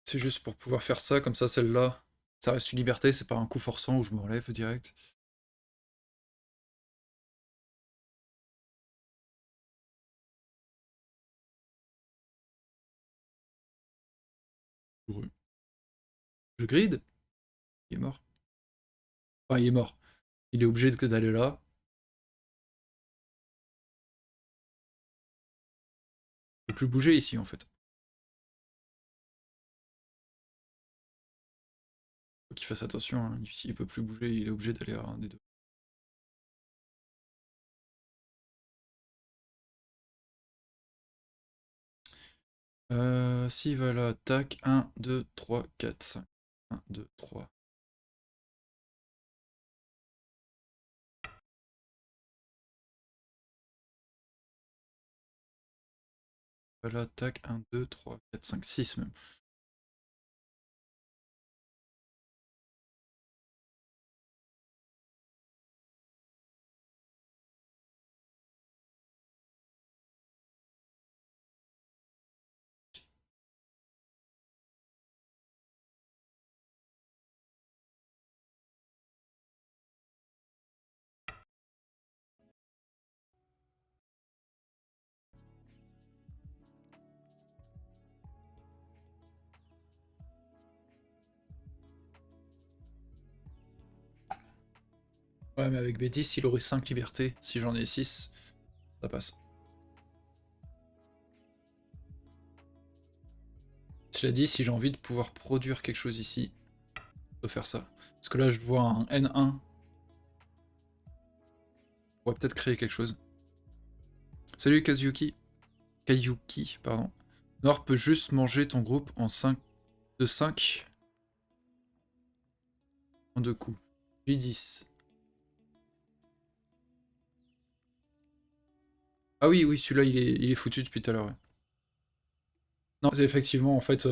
C'est juste pour pouvoir faire ça, comme ça celle-là, ça reste une liberté, c'est pas un coup forçant où je me relève direct. Heureux. Je grid? Il est mort. Enfin, il est mort. Il est obligé d'aller là. Il peut plus bouger ici en fait. Faut qu'il fasse attention, hein. Ici il peut plus bouger, il est obligé d'aller à un des deux. S'il va là, tac, 1, 2, 3, 4, 5. 1, 2, 3. Voilà, tac, 1, 2, 3, 4, 5, 6 même. Ouais, mais avec B10, il aurait 5 libertés. Si j'en ai 6, ça passe. Cela dit, si j'ai envie de pouvoir produire quelque chose ici, je peux faire ça. Parce que là, je vois un N1. On pourrait peut-être créer quelque chose. Salut Kazuyuki. Kayuki, pardon. Noir peut juste manger ton groupe en 5 de 5 en 2 coups. J10. Ah oui, oui, celui-là, il est foutu depuis tout à l'heure. Ouais. Non, c'est effectivement, en fait,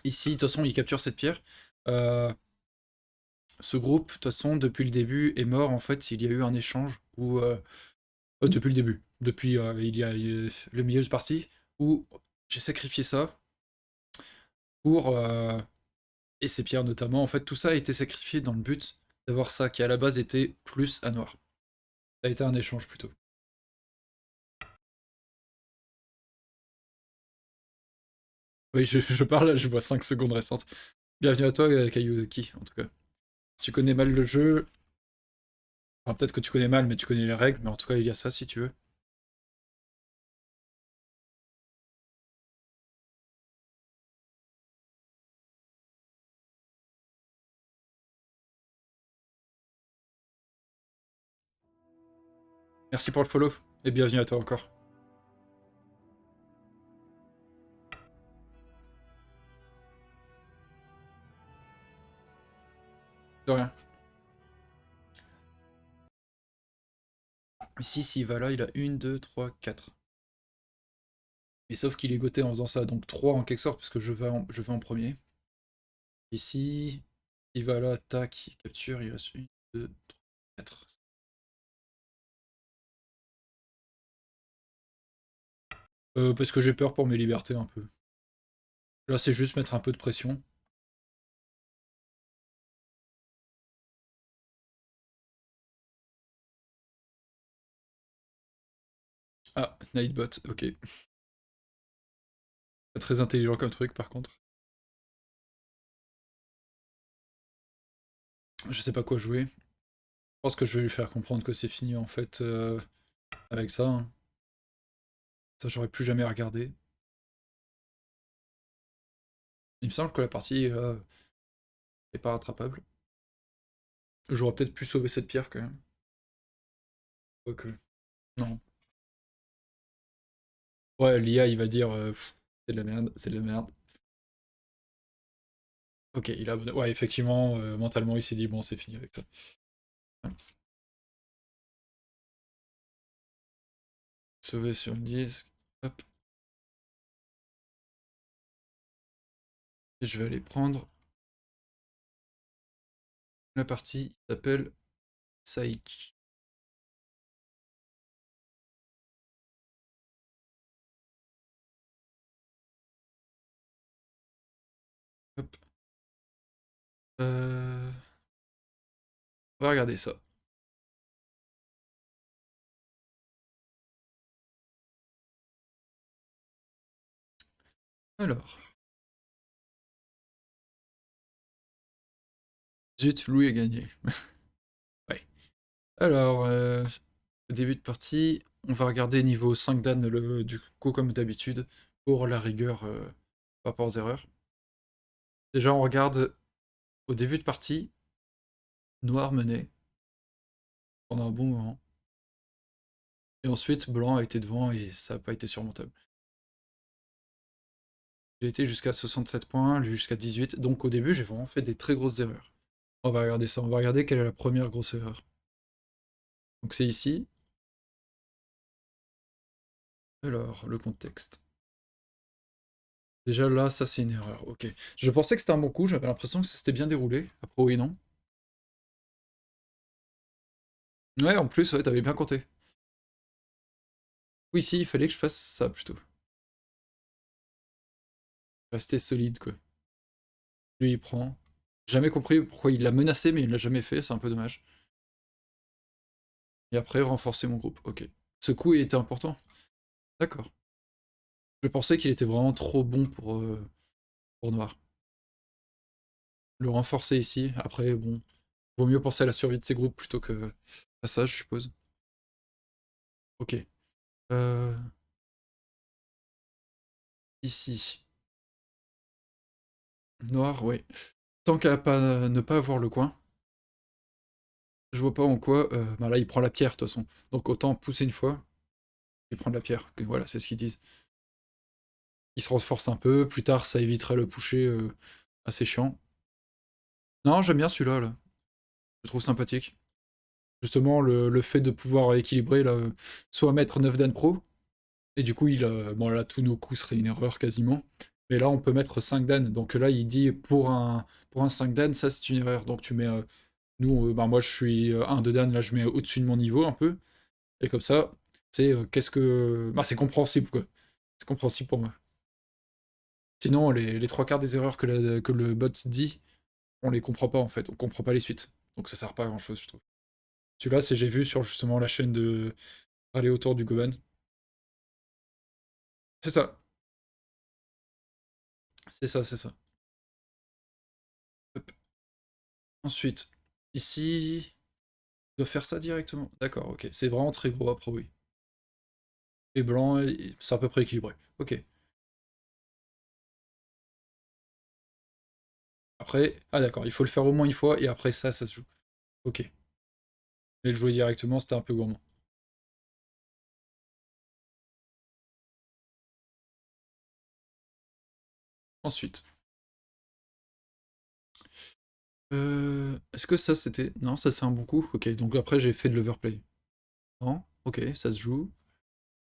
ici, de toute façon, il capture cette pierre. Ce groupe, de toute façon, depuis le début, est mort, en fait, il y a eu un échange où... depuis le début, depuis il y a le milieu de partie, où j'ai sacrifié ça pour... et ces pierres notamment, en fait, tout ça a été sacrifié dans le but d'avoir ça, qui à la base était plus à noir. Ça a été un échange plutôt. Oui, je parle, je vois 5 secondes restantes. Bienvenue à toi, Kayuki, en tout cas. Si tu connais mal le jeu, enfin, peut-être que tu connais mal, mais tu connais les règles, mais en tout cas, il y a ça si tu veux. Merci pour le follow, et bienvenue à toi encore. De rien. Ici, s'il va là, il a 1, 2, 3, 4. Et sauf qu'il est goté en faisant ça, donc 3 en quelque sorte, parce que je vais en premier. Ici, il va là, tac, il capture, il reste 1, 2, 3, 4. Parce que j'ai peur pour mes libertés un peu. Là, c'est juste mettre un peu de pression. Ah, Nightbot, ok. Pas très intelligent comme truc, par contre. Je sais pas quoi jouer. Je pense que je vais lui faire comprendre que c'est fini, en fait, avec ça. Hein. Ça, j'aurais plus jamais regardé. Il me semble que la partie est pas rattrapable. J'aurais peut-être pu sauver cette pierre, quand même. Ok. Non. Ouais, l'IA, il va dire c'est de la merde, c'est de la merde. Ok, il a... Ouais, effectivement, mentalement, il s'est dit, bon, c'est fini avec ça. Mince. Sauver sur le disque. Hop. Et je vais aller prendre la partie qui s'appelle Saich. Hop. On va regarder ça. Alors. Zut, Louis a gagné. Ouais. Alors, début de partie, on va regarder niveau 5 Dan du coup comme d'habitude, pour la rigueur par rapport aux erreurs. Déjà on regarde au début de partie, Noir menait pendant un bon moment. Et ensuite Blanc a été devant et ça n'a pas été surmontable. J'ai été jusqu'à 67 points, lui jusqu'à 18, donc au début j'ai vraiment fait des très grosses erreurs. On va regarder ça, on va regarder quelle est la première grosse erreur. Donc c'est ici. Alors, le contexte. Déjà là, ça c'est une erreur, ok. Je pensais que c'était un bon coup, j'avais l'impression que ça s'était bien déroulé. Après oui, non. Ouais, en plus, ouais, t'avais bien compté. Oui, si, il fallait que je fasse ça plutôt. Rester solide, quoi. Lui, il prend. Jamais compris pourquoi il l'a menacé, mais il l'a jamais fait, c'est un peu dommage. Et après, renforcer mon groupe, ok. Ce coup était important. D'accord. Je pensais qu'il était vraiment trop bon pour Noir. Le renforcer ici, après, bon, vaut mieux penser à la survie de ses groupes plutôt que à ça, je suppose. Ok. Euh... Ici. Noir, ouais. Tant qu'à ne pas avoir le coin, je vois pas en quoi... bah là, il prend la pierre, de toute façon. Donc autant pousser une fois, et prendre la pierre. Que, voilà, c'est ce qu'ils disent. Il se renforce un peu, plus tard, ça éviterait le pusher assez chiant. Non, j'aime bien celui-là, là. Je le trouve sympathique. Justement, le fait de pouvoir équilibrer, là, soit mettre 9 Dan Pro, et du coup, bon, là, tous nos coups seraient une erreur quasiment. Mais là, on peut mettre 5 Dan. Donc là, il dit pour un 5 Dan, ça, c'est une erreur. Donc tu mets... nous, bah, moi, je suis 1 de Dan, là, je mets au-dessus de mon niveau, un peu. Et comme ça, c'est qu'est-ce que... Bah, c'est compréhensible, quoi. C'est compréhensible pour moi. Sinon, les trois quarts des erreurs que le bot dit, on les comprend pas, en fait. On comprend pas les suites. Donc ça sert pas à grand-chose, je trouve. Celui-là, c'est j'ai vu sur, justement, la chaîne de Aller autour du Goban. C'est ça. C'est ça, c'est ça. Hop. Ensuite, ici... Je dois faire ça directement. D'accord, ok. C'est vraiment très gros, après, oui. Et blanc, c'est à peu près équilibré. Ok. Après, ah d'accord, il faut le faire au moins une fois, et après ça se joue. Ok. Mais le jouer directement, c'était un peu gourmand. Ensuite. Est-ce que ça c'était... Non, ça c'est un bon coup. Ok, donc après j'ai fait de l'overplay. Non. Ok, ça se joue.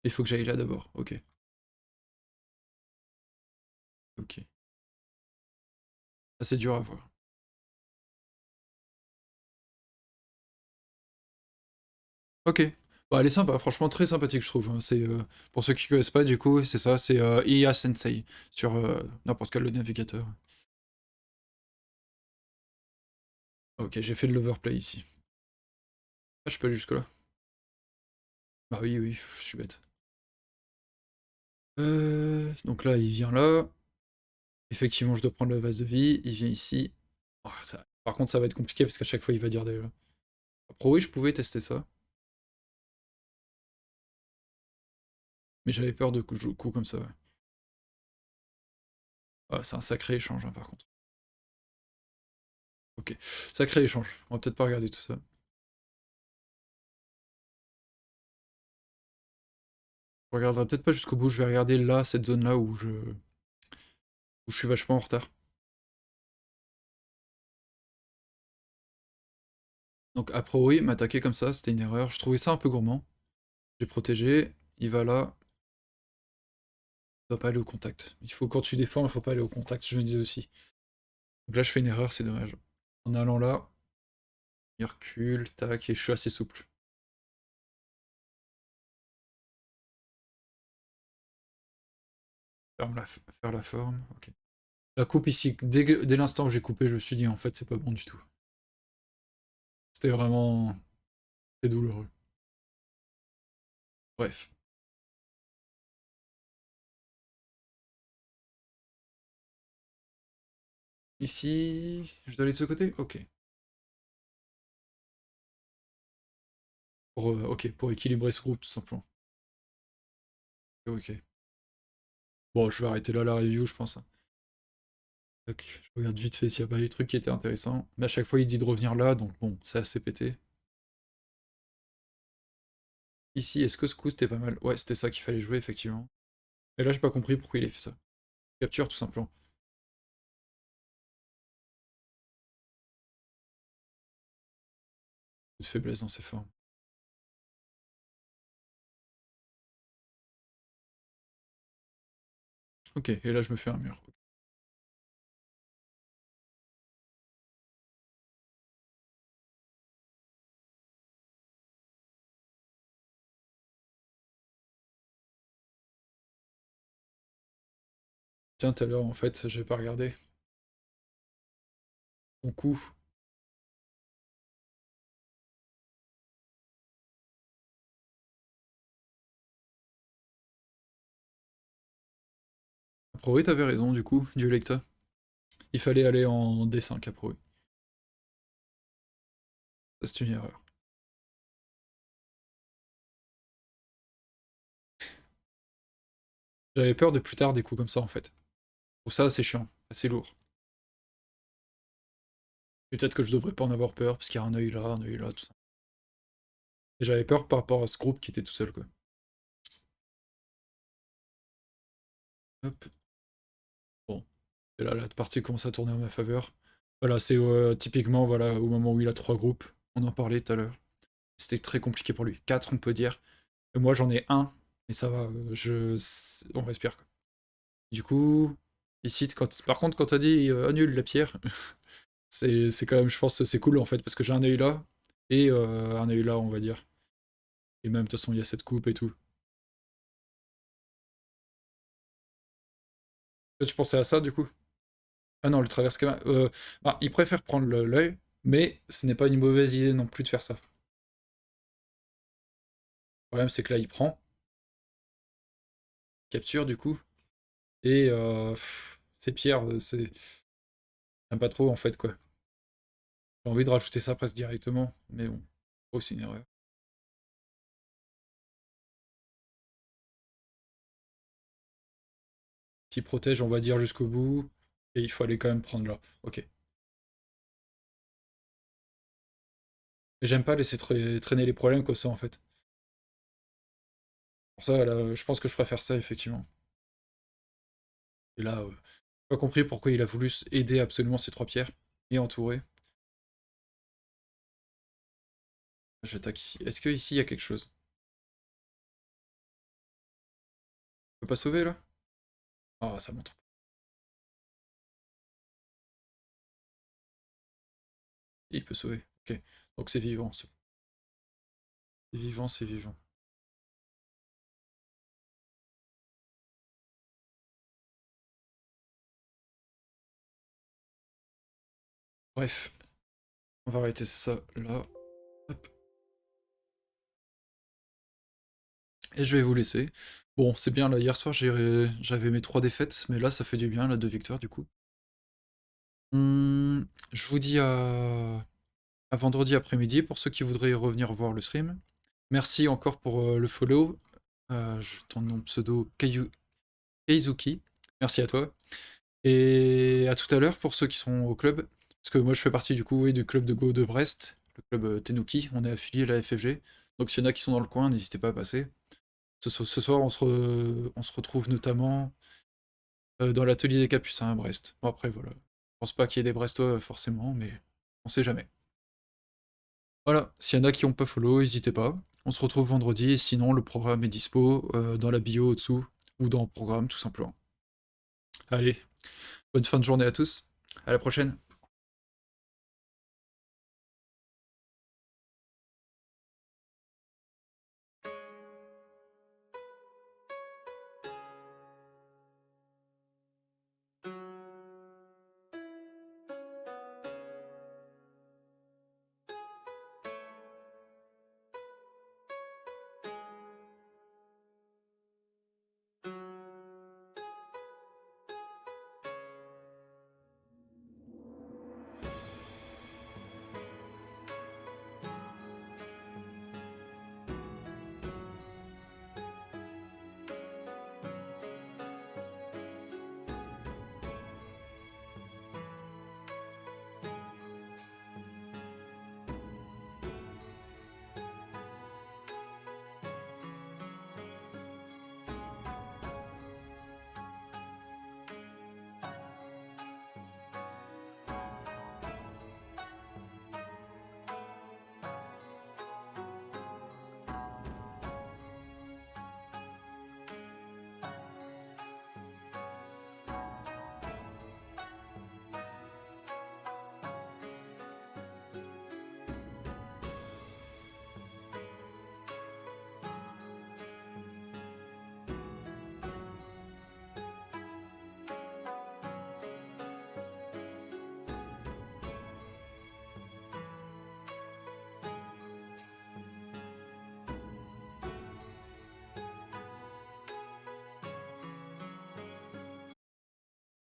Il faut que j'aille là d'abord. Ok. Ok. Ah, c'est dur à voir. Ok. Bah, elle est sympa, franchement très sympathique je trouve, hein. C'est pour ceux qui connaissent pas du coup, c'est ça, c'est IA Sensei sur n'importe quel navigateur. Ok, j'ai fait de l'overplay ici. Ah, je peux aller jusque là. Bah oui, oui, je suis bête. Donc là, il vient là. Effectivement, je dois prendre le vase de vie. Il vient ici. Oh, par contre, ça va être compliqué parce qu'à chaque fois, il va dire des... Après, oui, je pouvais tester ça. Mais j'avais peur de coups comme ça. Ouais. Ah, c'est un sacré échange, hein, par contre. Ok, sacré échange. On va peut-être pas regarder tout ça. Je regarderai peut-être pas jusqu'au bout. Je vais regarder là, cette zone-là où je suis vachement en retard. Donc, a priori, m'attaquer comme ça, c'était une erreur. Je trouvais ça un peu gourmand. J'ai protégé. Il va là. Il va pas aller au contact. Il faut, quand tu défends, il faut pas aller au contact, je me disais aussi. Donc là, je fais une erreur, c'est dommage. En allant là, il recule, tac, et je suis assez souple. Faire la forme, ok. La coupe ici, dès l'instant où j'ai coupé, je me suis dit en fait c'est pas bon du tout. C'était vraiment très douloureux. Bref. Ici, je dois aller de ce côté? Ok. Ok, pour équilibrer ce groupe tout simplement. Ok. Bon, je vais arrêter là la review, je pense. Donc, je regarde vite fait s'il n'y a pas des trucs qui étaient intéressants. Mais à chaque fois, il dit de revenir là, donc bon, c'est assez pété. Ici, est-ce que ce coup c'était pas mal? Ouais, c'était ça qu'il fallait jouer, effectivement. Et là, j'ai pas compris pourquoi il a fait ça. Capture, tout simplement. Une faiblesse dans ses formes. Ok, et là, je me fais un mur. Tiens, tout à l'heure, en fait, j'ai pas regardé. Mon coup. A priori, t'avais raison, du coup, Diolecta. Il fallait aller en D5, a priori. Ça, c'est une erreur. J'avais peur de plus tard des coups comme ça, en fait. Ou ça, c'est chiant, assez lourd. Peut-être que je devrais pas en avoir peur, parce qu'il y a un œil là, tout ça. Et j'avais peur par rapport à ce groupe qui était tout seul, quoi. Hop. Bon. Et là, la partie commence à tourner en ma faveur. Voilà, c'est typiquement voilà, au moment où il a 3 groupes. On en parlait tout à l'heure. C'était très compliqué pour lui. 4, on peut dire. Et moi, j'en ai un. Et ça va, on respire, quoi. Du coup, ici, par contre, quand t'as dit annule la pierre, c'est quand même, je pense, c'est cool, en fait, parce que j'ai un œil là, et un œil là, on va dire. Et même, de toute façon, il y a cette coupe et tout. Toi, tu pensais à ça, du coup? Ah non, le traverse quand même. Bah, il préfère prendre l'œil, mais ce n'est pas une mauvaise idée non plus de faire ça. Le problème, c'est que là, il prend, capture du coup, et ces pierres, j'aime pas trop en fait, quoi. J'ai envie de rajouter ça presque directement, mais bon, oh, c'est une erreur. Qui protège, on va dire, jusqu'au bout, et il faut aller quand même prendre là. Ok. Mais j'aime pas laisser traîner les problèmes comme ça, en fait. Pour ça, là, je pense que je préfère ça, effectivement. Et là, j'ai pas compris pourquoi il a voulu aider absolument ces 3 pierres, et entourer. J'attaque ici. Est-ce que ici il y a quelque chose? Je peux pas sauver là? Ah, ça montre. Il peut sauver. Ok. Donc c'est vivant. C'est vivant, c'est vivant. Bref, on va arrêter ça là. Hop. Et je vais vous laisser. Bon, c'est bien là. Hier soir, j'avais mes 3 défaites, mais là, ça fait du bien, là, 2 victoires du coup. Je vous dis à vendredi après-midi pour ceux qui voudraient revenir voir le stream. Merci encore pour le follow. Ton nom pseudo Keizuki. Merci à toi. Et à tout à l'heure pour ceux qui sont au club. Parce que moi je fais partie du coup oui, du club de Go de Brest, le club Tenuki, on est affilié à la FFG. Donc s'il y en a qui sont dans le coin, n'hésitez pas à passer. Ce soir on se retrouve notamment dans l'atelier des Capucins à Brest. Bon après voilà, je pense pas qu'il y ait des Brestois forcément, mais on sait jamais. Voilà, s'il y en a qui ont pas follow, n'hésitez pas. On se retrouve vendredi, sinon le programme est dispo dans la bio au-dessous, ou dans le programme tout simplement. Allez, bonne fin de journée à tous, à la prochaine.